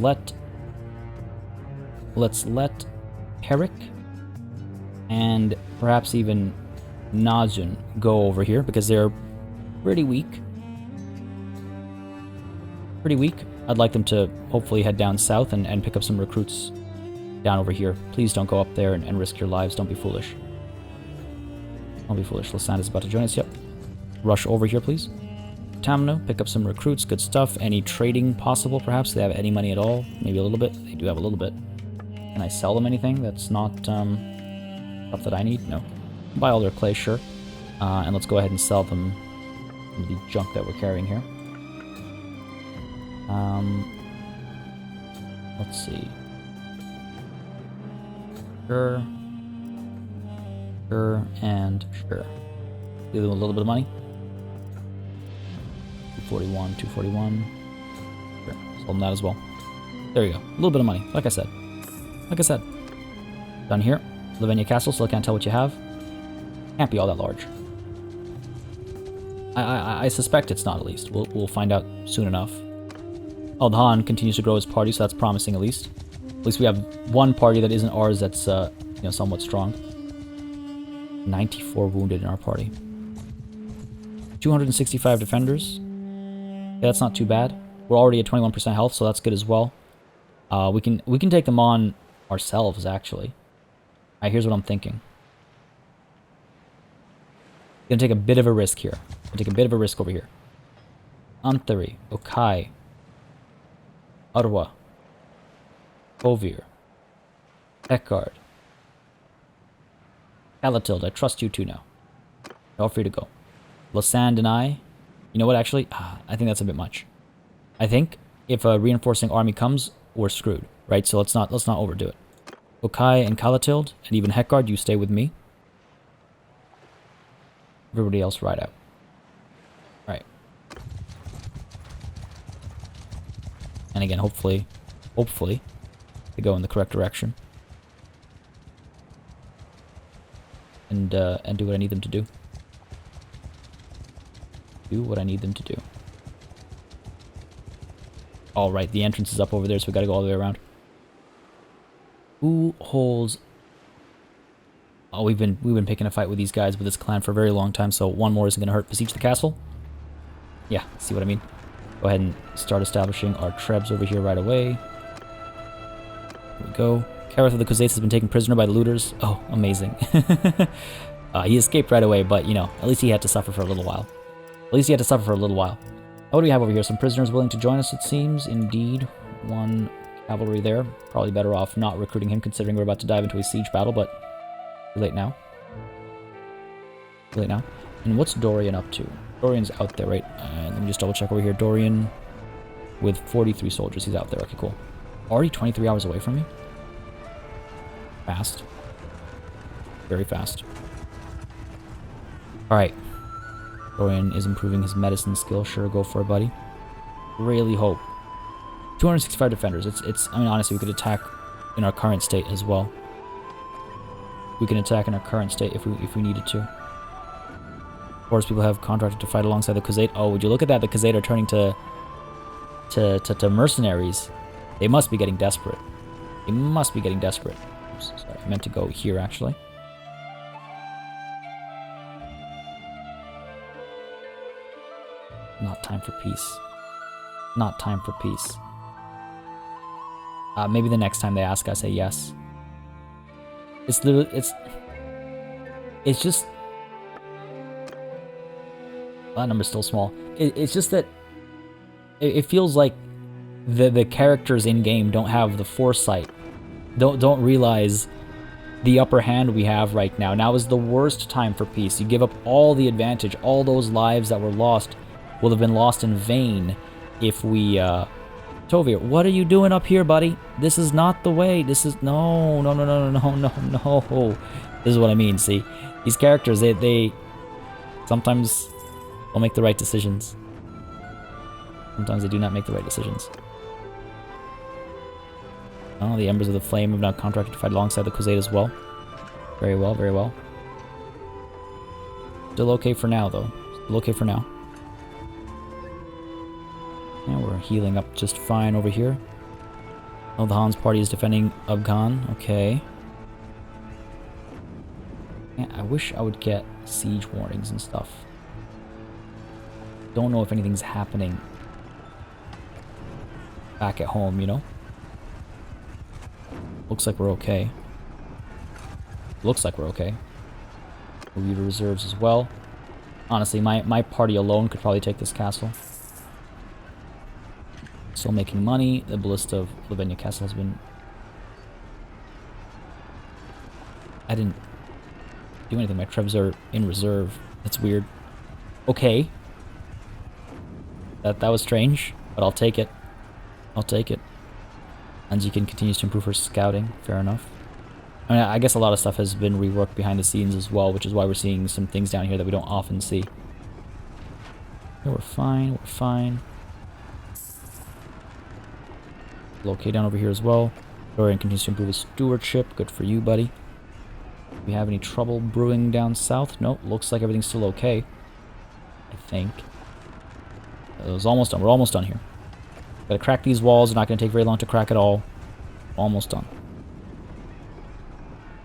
let Herrick and perhaps even Najun go over here because they're pretty weak. I'd like them to hopefully head down south and pick up some recruits down over here. Please don't go up there and risk your lives. Don't be foolish. Don't be foolish. Lasand is about to join us. Yep. Rush over here, please. Tamno, pick up some recruits. Good stuff. Any trading possible, perhaps? Do they have any money at all? Maybe a little bit. They do have a little bit. Can I sell them anything that's not stuff that I need? No. Buy all their clay, sure. And let's go ahead and sell them the junk that we're carrying here. Let's see. Sure, and sure. Give them a little bit of money. 241, 241. Sure, sold them that as well. There you go. A little bit of money, like I said. Down here, Lavenia Castle, still can't tell what you have. Can't be all that large. I suspect it's not, at least. We'll find out soon enough. Aldhan continues to grow his party, so that's promising at least. At least we have one party that isn't ours that's, you know, somewhat strong. 94 wounded in our party. 265 defenders. Yeah, that's not too bad. We're already at 21% health, so that's good as well. We can take them on ourselves, actually. Alright, here's what I'm thinking. Gonna take a bit of a risk here. Gonna take a bit of a risk over here. Anthari, Okai, Arwa, Ovir, Eckard, Calatild, I trust you two now. You're all free to go. Lasand and I, you know what, actually, I think that's a bit much. I think if a reinforcing army comes, we're screwed, right? So let's not overdo it. Okai and Calatild, and even Heckard, you stay with me. Everybody else ride out. Right. And again, hopefully, they go in the correct direction. And do what I need them to do. Do what I need them to do. All right, the entrance is up over there, so we gotta go all the way around. Who holds... Oh, we've been picking a fight with these guys, with this clan for a very long time, so one more isn't gonna hurt. Besiege the castle? Yeah, see what I mean? Go ahead and start establishing our trebs over here right away. Here we go. Kareth of the Khuzaits has been taken prisoner by the looters. Oh, amazing. He escaped right away, but, you know, at least he had to suffer for a little while. What do we have over here? Some prisoners willing to join us, it seems. Indeed. One cavalry there. Probably better off not recruiting him, considering we're about to dive into a siege battle, but too late now. And what's Dorian up to? Dorian's out there, right? Let me just double check over here. Dorian with 43 soldiers. He's out there. Okay, cool. Already 23 hours away from me? Fast. Very fast. Alright. Dorian is improving his medicine skill. Sure, go for it, buddy. Really hope. 265 defenders. I mean, honestly, we could attack in our current state as well. We can attack in our current state if we needed to. Of course, people have contracted to fight alongside the Khuzait. Oh, would you look at that? The Khuzait are turning to mercenaries. They must be getting desperate. Oops, sorry, I meant to go here, actually. Not time for peace. Maybe the next time they ask, I say yes. It's literally, it's just... That number's still small. It's just that it feels like the characters in game don't have the foresight, don't realize the upper hand we have right now. Now is the worst time for peace. You give up all the advantage. All those lives that were lost will have been lost in vain if we, Tovir, what are you doing up here, buddy? This is not the way. This is... No. This is what I mean, see? These characters, they sometimes don't make the right decisions. Sometimes they do not make the right decisions. Oh, the Embers of the Flame have now contracted to fight alongside the Crusade as well. Very well, very well. Still okay for now, though. Still okay for now. Yeah, we're healing up just fine over here. Oh, the Hans party is defending Ubgan. Okay. Yeah, I wish I would get siege warnings and stuff. Don't know if anything's happening back at home, you know? Looks like we're okay. Looks like we're okay. We'll leave reserves as well. Honestly, my party alone could probably take this castle. Still making money. The Ballista of Lavenia Castle has been... I didn't do anything. My Trebs are in reserve. That's weird. Okay. That was strange, but I'll take it. I'll take it. Anjikin continues to improve her scouting. Fair enough. I mean, I guess a lot of stuff has been reworked behind the scenes as well, which is why we're seeing some things down here that we don't often see. Okay, we're fine. We're fine. Okay down over here as well. Dorian continues to improve his stewardship. Good for you, buddy. Do we have any trouble brewing down south? Nope. Looks like everything's still okay. I think. It was almost done. We're almost done here. Gotta crack these walls. They're not gonna take very long to crack at all. Almost done.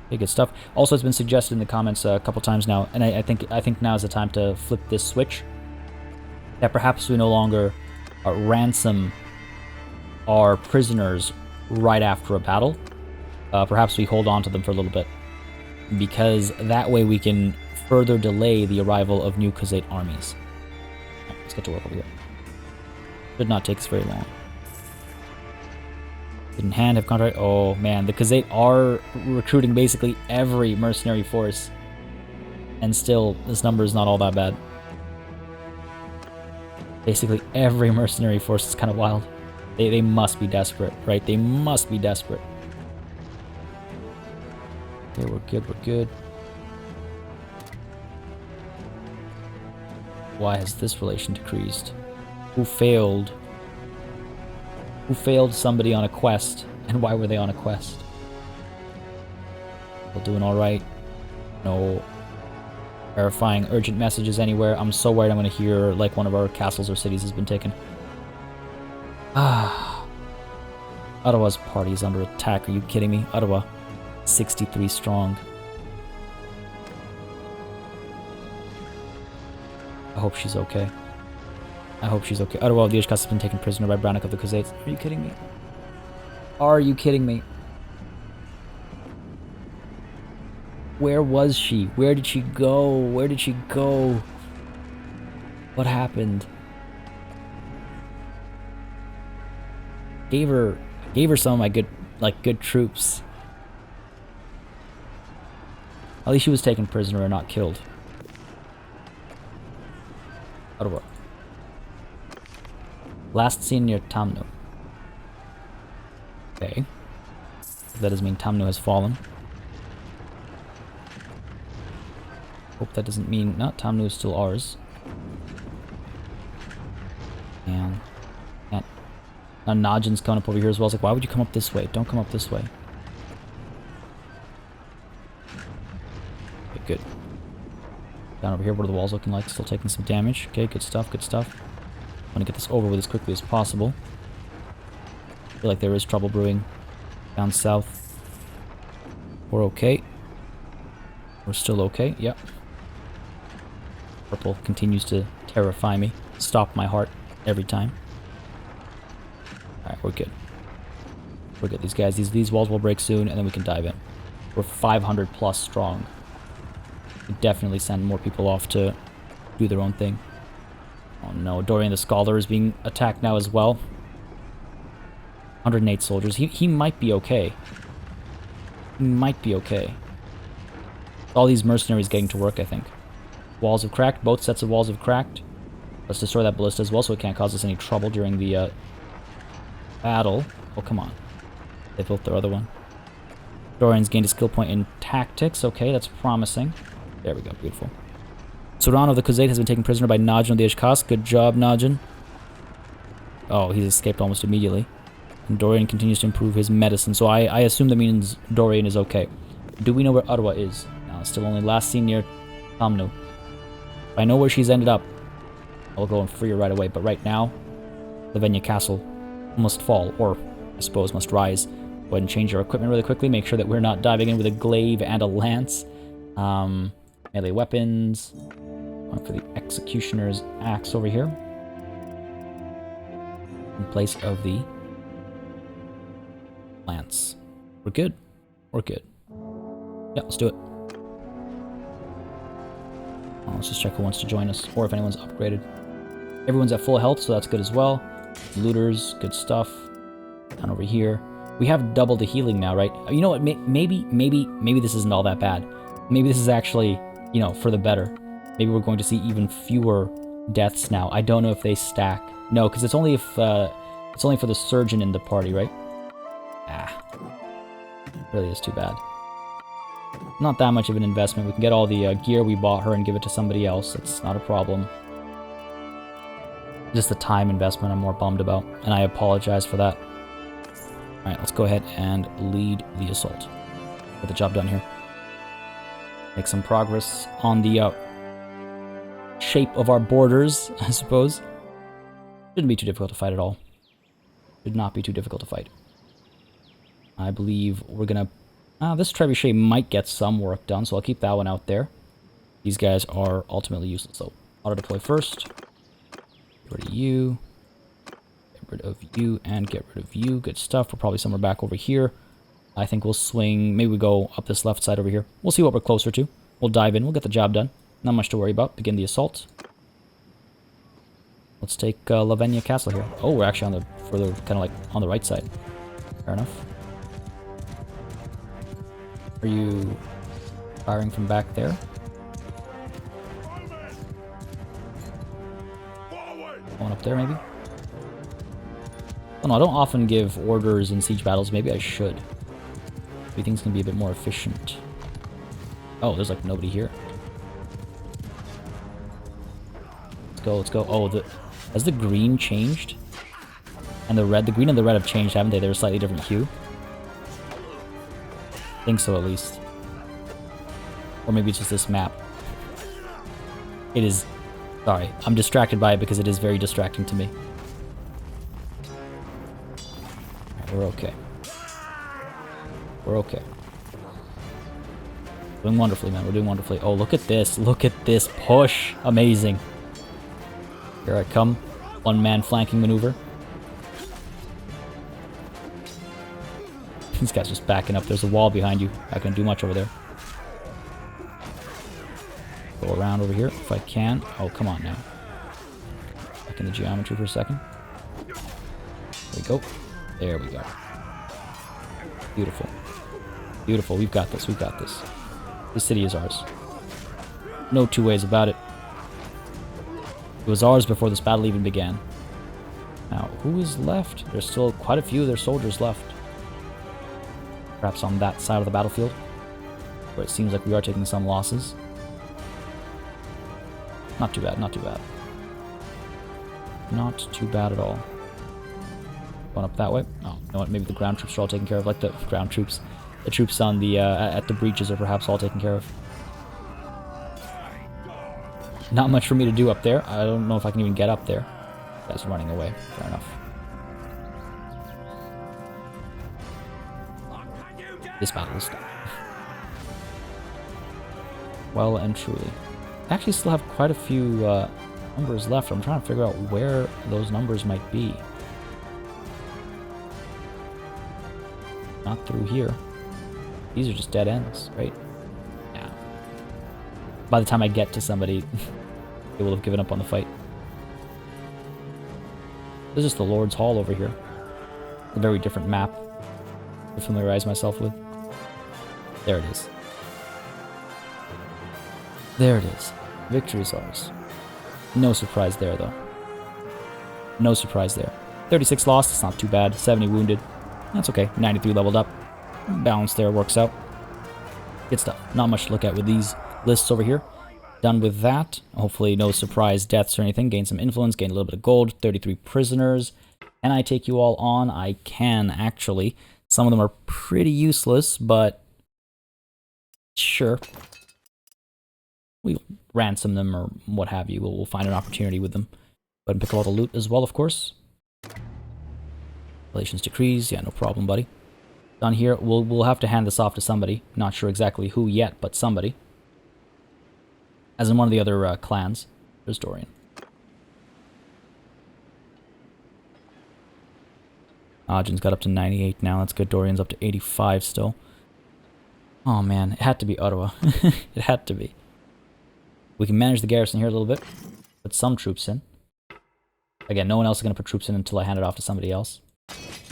Okay, good stuff. Also, it's been suggested in the comments a couple times now, and I think now is the time to flip this switch. That perhaps we no longer ransom our prisoners right after a battle. Perhaps we hold on to them for a little bit, because that way we can further delay the arrival of new Khazate armies. Right, let's get to work over here. Should not take us very long. In hand have contract. Oh man, the Khazate are recruiting basically every mercenary force, and still this number is not all that bad. Basically every mercenary force is kind of wild. They must be desperate, right? They must be desperate. Okay, we're good, we're good. Why has this relation decreased? Who failed? Who failed somebody on a quest? And why were they on a quest? Still doing alright. No verifying urgent messages anywhere. I'm so worried I'm going to hear like one of our castles or cities has been taken. Ah. Ottawa's party is under attack. Are you kidding me? Ottawa, 63 strong. I hope she's okay. I hope she's okay. Ottawa of the Ishkas has been taken prisoner by Brannock of the Khazates. Are you kidding me? Are you kidding me? Where was she? Where did she go? Where did she go? What happened? Gave her some of my good troops. At least she was taken prisoner and not killed. Ottawa. Last seen near Tamnu. Okay. That doesn't mean Tamnu has fallen. Hope that doesn't mean... No, Tamnu is still ours. And... Now Najin's coming up over here as well. It's like, why would you come up this way? Don't come up this way. Okay, good. Down over here, what are the walls looking like? Still taking some damage. Okay, good stuff, good stuff. I want to get this over with as quickly as possible. I feel like there is trouble brewing down south. We're okay. We're still okay, yep. Purple continues to terrify me. Stop my heart every time. Alright, we're good. We're good. These guys, these walls will break soon, and then we can dive in. We're 500 plus strong. We definitely send more people off to do their own thing. Oh no, Dorian the Scholar is being attacked now as well. 108 soldiers. He might be okay. might be okay. All these mercenaries getting to work, I think. Walls have cracked. Both sets of walls have cracked. Let's destroy that ballista as well so it can't cause us any trouble during the battle. Oh, come on. They built their other one. Dorian's gained a skill point in tactics. Okay, that's promising. There we go. Beautiful. Suroq of the Khuzait has been taken prisoner by Najin of the Ishkas. Good job, Najin. Oh, he's escaped almost immediately. And Dorian continues to improve his medicine, so I assume that means Dorian is okay. Do we know where Arwa is? No, still only last seen near Tamnu. If I know where she's ended up, I'll go and free her right away. But right now, Lavenia Castle must fall, or I suppose must rise. Go ahead and change our equipment really quickly. Make sure that we're not diving in with a glaive and a lance. Melee weapons. Going for the Executioner's Axe over here. In place of the lance. We're good. We're good. Yeah, let's do it. Oh, let's just check who wants to join us, or if anyone's upgraded. Everyone's at full health, so that's good as well. Looters, good stuff. Down over here. We have double the healing now, right? You know what? Maybe this isn't all that bad. Maybe this is actually, you know, for the better. Maybe we're going to see even fewer deaths now. I don't know if they stack. No, because it's only if it's only for the surgeon in the party, right? Ah, really is too bad. Not that much of an investment. We can get all the gear we bought her and give it to somebody else. It's not a problem. Just the time investment I'm more bummed about, and I apologize for that. Alright, let's go ahead and lead the assault. Get the job done here. Make some progress on the shape of our borders, I suppose. Shouldn't be too difficult to fight at all. Should not be too difficult to fight. I believe we're gonna... this trebuchet might get some work done, so I'll keep that one out there. These guys are ultimately useless, so auto-deploy first. Get rid of you. Get rid of you, and get rid of you. Good stuff. We're probably somewhere back over here. I think we'll swing... Maybe we go up this left side over here. We'll see what we're closer to. We'll dive in. We'll get the job done. Not much to worry about. Begin the assault. Let's take Lavenia Castle here. Oh, we're actually on the further, kind of like on the right side. Fair enough. Are you firing from back there? Going up there, maybe? Oh no, I don't often give orders in siege battles. Maybe I should. Maybe things can be a bit more efficient. Oh, there's like nobody here. Let's go, let's go. Oh, has the green changed? And the red? The green and the red have changed, haven't they? They're a slightly different hue. I think so, at least. Or maybe it's just this map. It is... Sorry, I'm distracted by it because it is very distracting to me. Alright, we're okay. We're okay. Doing wonderfully, man. We're doing wonderfully. Oh, look at this. Look at this push. Amazing. Here I come. One-man flanking maneuver. These guys just backing up. There's a wall behind you. Not gonna do much over there. Go around over here if I can. Oh, come on now. Back in the geometry for a second. There we go. There we go. Beautiful. Beautiful. We've got this. We've got this. This city is ours. No two ways about it. It was ours before this battle even began. Now, who is left? There's still quite a few of their soldiers left. Perhaps on that side of the battlefield, where it seems like we are taking some losses. Not too bad, not too bad. Not too bad at all. Going up that way. Oh, you know what? Maybe the ground troops are all taken care of. Like the ground troops. The troops on the at the breaches are perhaps all taken care of. Not much for me to do up there. I don't know if I can even get up there. That's running away. Fair enough. This battle will stop. Well and truly. I actually still have quite a few numbers left. I'm trying to figure out where those numbers might be. Not through here. These are just dead ends, right? Yeah. By the time I get to somebody, they will have given up on the fight. This is the Lord's Hall over here. A very different map to familiarize myself with. There it is. There it is. Victory is ours. No surprise there, though. No surprise there. 36 lost, it's not too bad. 70 wounded. That's okay. 93 leveled up. Balance there works out. Good stuff. Not much to look at with these lists over here. Done with that. Hopefully no surprise deaths or anything. Gain some influence, gain a little bit of gold. 33 prisoners. Can I take you all on? I can, actually. Some of them are pretty useless, but sure. We'll ransom them or what have you. We'll find an opportunity with them. Go ahead and pick up all the loot as well, of course. Relations decrees. Yeah, no problem, buddy. Done here. We'll have to hand this off to somebody. Not sure exactly who yet, but somebody. As in one of the other clans. There's Dorian. Ajin's got up to 98 now. That's good. Dorian's up to 85 still. Oh man, it had to be Ottawa. It had to be. We can manage the garrison here a little bit. Put some troops in. Again, no one else is going to put troops in until I hand it off to somebody else.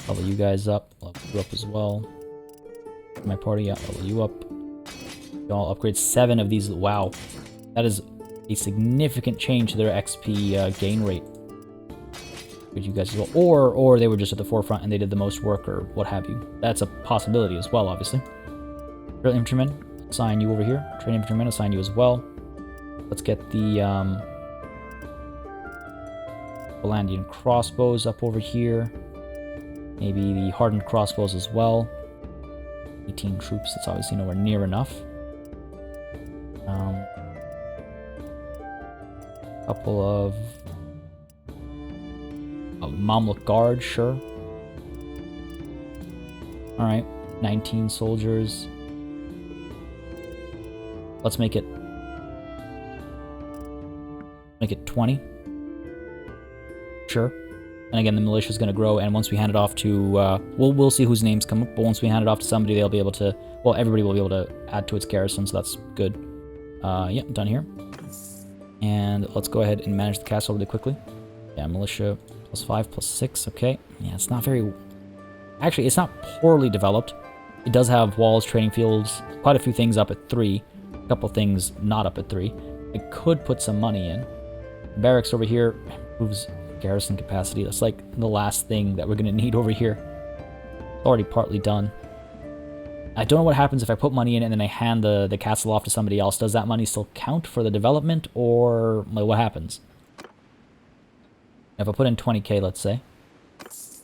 Level you guys up. Level you up as well. My party, yeah, level you up. Y'all upgrade 7 of these. Wow. That is a significant change to their XP gain rate. You guys as well. Or they were just at the forefront and they did the most work or what have you. That's a possibility as well, obviously. Drill infantryman, assign you over here. Train infantryman, assign you as well. Let's get the Valandian crossbows up over here. Maybe the hardened crossbows as well. 18 troops, that's obviously nowhere near enough. Couple of Mamluk guard, sure. Alright, 19 soldiers. Let's make it 20. Sure. And again, the militia is going to grow, and once we hand it off to, we'll see whose names come up, but once we hand it off to somebody, they'll be able to, well, everybody will be able to add to its garrison, so that's good. Yeah, done here. And let's go ahead and manage the castle really quickly. Yeah, militia +5, +6, okay. Yeah, it's not very... Actually, it's not poorly developed. It does have walls, training fields, quite a few things up at 3. A couple things not up at 3. I could put some money in. Barracks over here improves garrison capacity. That's like the last thing that we're going to need over here. It's already partly done. I don't know what happens if I put money in and then I hand the castle off to somebody else. Does that money still count for the development, or like, what happens? If I put in 20k, let's say. If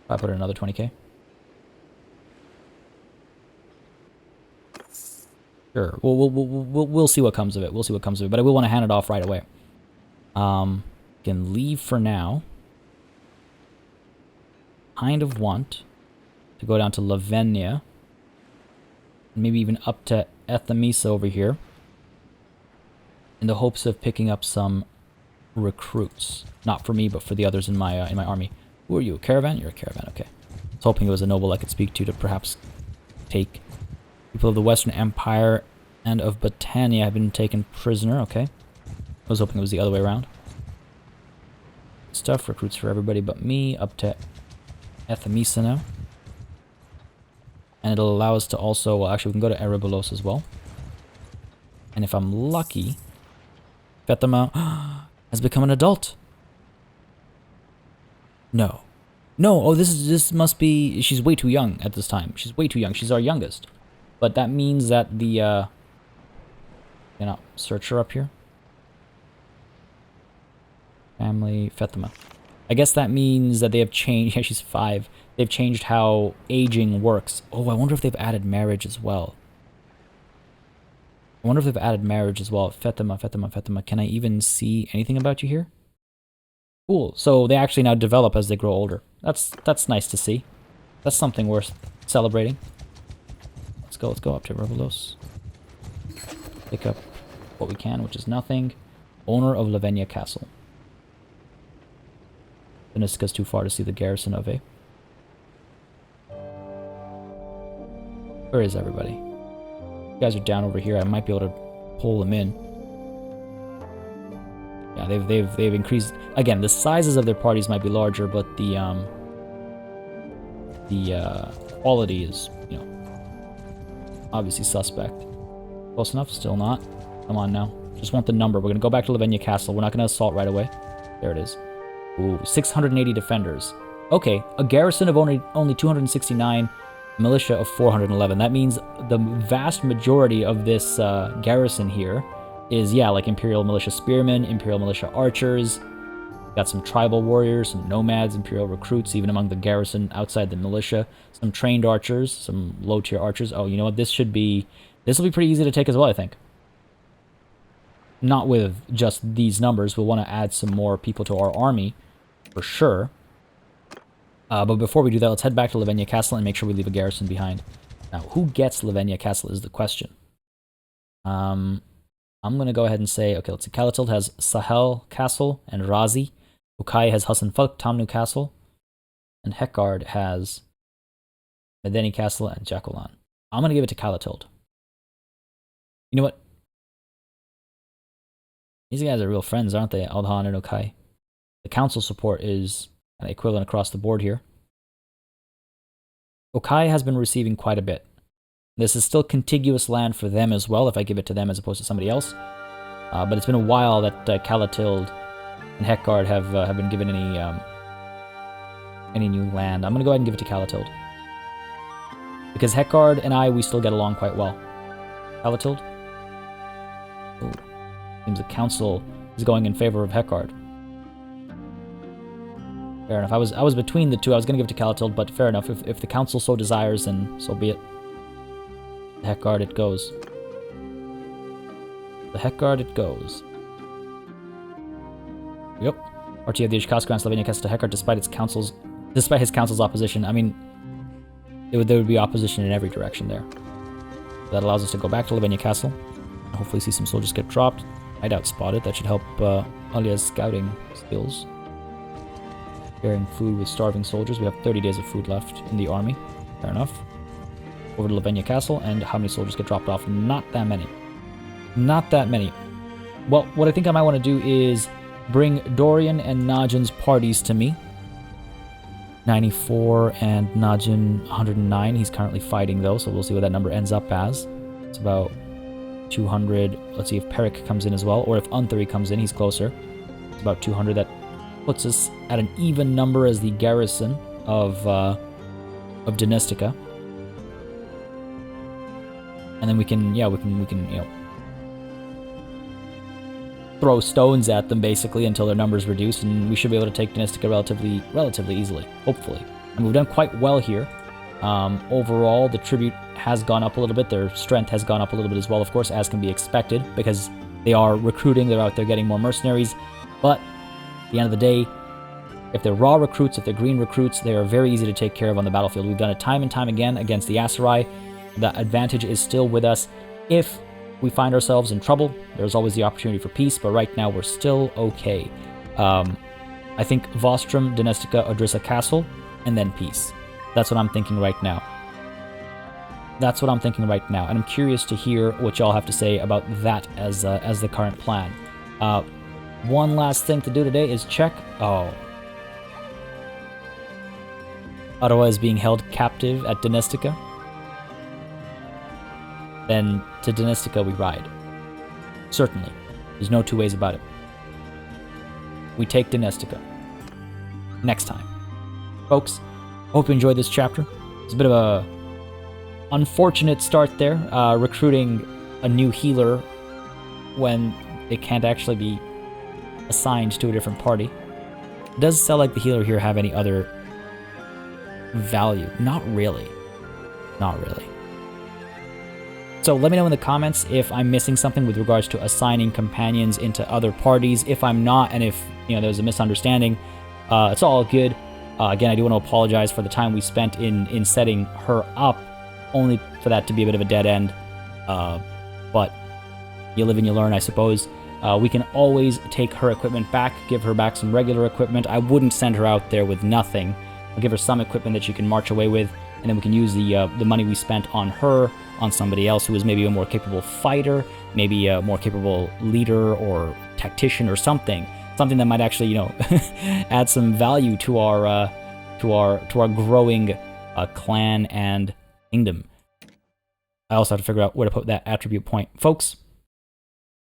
I put in another 20k. Sure. We'll see what comes of it. We'll see what comes of it. But I will want to hand it off right away. Can leave for now. Kind of want to go down to Lavenia. Maybe even up to Ethamisa over here. In the hopes of picking up some recruits. Not for me, but for the others in my army. Who are you? A caravan? You're a caravan, okay. I was hoping it was a noble I could speak to perhaps take. People of the Western Empire and of Britannia have been taken prisoner, okay. I was hoping it was the other way around. Stuff, recruits for everybody but me, up to Ethamisa now. And it'll allow us to also, well, actually we can go to Erebulos as well. And if I'm lucky, Fatima has become an adult. No. No, oh, this must be, she's way too young at this time. She's way too young. She's our youngest. But that means that the, cannot search her up here. Family, Fatima. I guess that means that they have changed, yeah, she's 5. They've changed how aging works. Oh, I wonder if they've added marriage as well. I wonder if they've added marriage as well. Fatima. Can I even see anything about you here? Cool. So they actually now develop as they grow older. That's nice to see. That's something worth celebrating. Let's go up to Revelos. Pick up what we can, which is nothing. Owner of Lavenia Castle. Veniska's too far to see the garrison of A. Where is everybody? You guys are down over here. I might be able to pull them in. Yeah, they've increased. Again, the sizes of their parties might be larger, but the quality is, you know, Obviously suspect. Close enough? Still not. Come on now. Just want the number. We're going to go back to Lavenia Castle. We're not going to assault right away. There it is. Ooh, 680 defenders. Okay, a garrison of only 269, militia of 411. That means the vast majority of this garrison here is, yeah, like Imperial Militia Spearmen, Imperial Militia Archers. Got some tribal warriors, some nomads, Imperial recruits, even among the garrison outside the militia. Some trained archers, some low-tier archers. Oh, you know what? This will be pretty easy to take as well, I think. Not with just these numbers. We'll want to add some more people to our army, for sure. But before we do that, let's head back to Lavenia Castle and make sure we leave a garrison behind. Now, who gets Lavenia Castle is the question. I'm going to go ahead and say, okay, let's see. Kalatild has Sahel Castle and Razi. Ukai has Hassan Falk, Tamnu Castle. And Hekard has Medeni Castle and Jacolan. I'm going to give it to Kalatild. You know what? These guys are real friends, aren't they? Aldhan and Ukai. The council support is kind of equivalent across the board here. Ukai has been receiving quite a bit. This is still contiguous land for them as well, if I give it to them as opposed to somebody else. But it's been a while that Kalatild and Hekard have been given any new land. I'm going to go ahead and give it to Kalatild. Because Hekard and we still get along quite well. Kalatild? Ooh. Seems the council is going in favor of Hekard. Fair enough. I was between the two. I was going to give it to Kalatild, but fair enough. If the council so desires, then so be it. The Hekard it goes. The Hekard it goes. Yep. RT of the Ishkas grants Lavenia Castle to Hekard despite his council's opposition. I mean, there would be opposition in every direction there. That allows us to go back to Lavenia Castle. And hopefully see some soldiers get dropped. Hideout spotted. That should help Alia's scouting skills. Sharing food with starving soldiers. We have 30 days of food left in the army. Fair enough. Over to Lavenia Castle, and how many soldiers get dropped off? Not that many. Not that many. Well, what I think I might want to do is bring Dorian and Najin's parties to me. 94 and Najin 109. He's currently fighting though, so we'll see what that number ends up as. It's about 200. Let's see if Perik comes in as well, or if Unthari comes in, he's closer. It's about 200. That puts us at an even number as the garrison of Dynastica. And then we can, throw stones at them basically until their numbers reduce, and we should be able to take Dynastica relatively easily, hopefully. And we've done quite well here. Overall, the tribute has gone up a little bit. Their strength has gone up a little bit as well, of course, as can be expected, because they are recruiting. They're out there getting more mercenaries. But at the end of the day, if they're raw recruits, if they're green recruits, they are very easy to take care of on the battlefield. We've done it time and time again against the Aserai. The advantage is still with us. If we find ourselves in trouble, there's always the opportunity for peace, but right now we're still okay. I think Vostrum, Dynastica, Odrissa Castle, and then peace. That's what I'm thinking right now. That's what I'm thinking right now, and I'm curious to hear what y'all have to say about that as the current plan. One last thing to do today is check... Oh. Ottawa is being held captive at Dynastica. Then to Dynastica we ride. Certainly. There's no two ways about it. We take Dynastica. Next time. Folks, hope you enjoyed this chapter. It's a bit of a unfortunate start there, recruiting a new healer when they can't actually be assigned to a different party. It does sound like the healer here have any other value. Not really. Not really. So let me know in the comments if I'm missing something with regards to assigning companions into other parties. If I'm not, and if there's a misunderstanding, it's all good. Again, I do want to apologize for the time we spent in setting her up, only for that to be a bit of a dead end. But you live and you learn, I suppose. We can always take her equipment back, give her back some regular equipment. I wouldn't send her out there with nothing. I'll give her some equipment that she can march away with, and then we can use the money we spent on her on somebody else who is maybe a more capable fighter, maybe a more capable leader or tactician or something that might actually add some value to our growing clan and kingdom. I also have to figure out where to put that attribute point. Folks,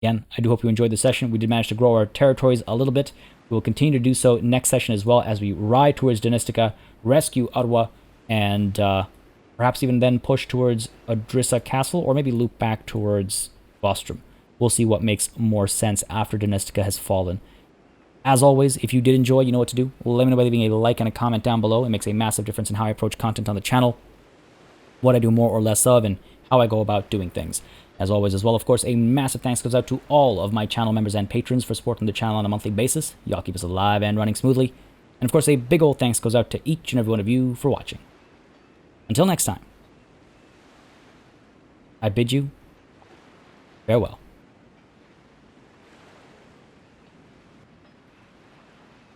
again, I do hope you enjoyed the session. We did manage to grow our territories a little bit. We will continue to do so next session as well as we ride towards Donistica, rescue Arwa, and perhaps even then push towards Adrissa Castle, or maybe loop back towards Vostrum. We'll see what makes more sense after Donistica has fallen. As always, if you did enjoy, you know what to do. Let me know by leaving a like and a comment down below. It makes a massive difference in how I approach content on the channel, what I do more or less of, and how I go about doing things. As always, as well, of course, a massive thanks goes out to all of my channel members and patrons for supporting the channel on a monthly basis. Y'all keep us alive and running smoothly. And of course, a big old thanks goes out to each and every one of you for watching. Until next time, I bid you farewell.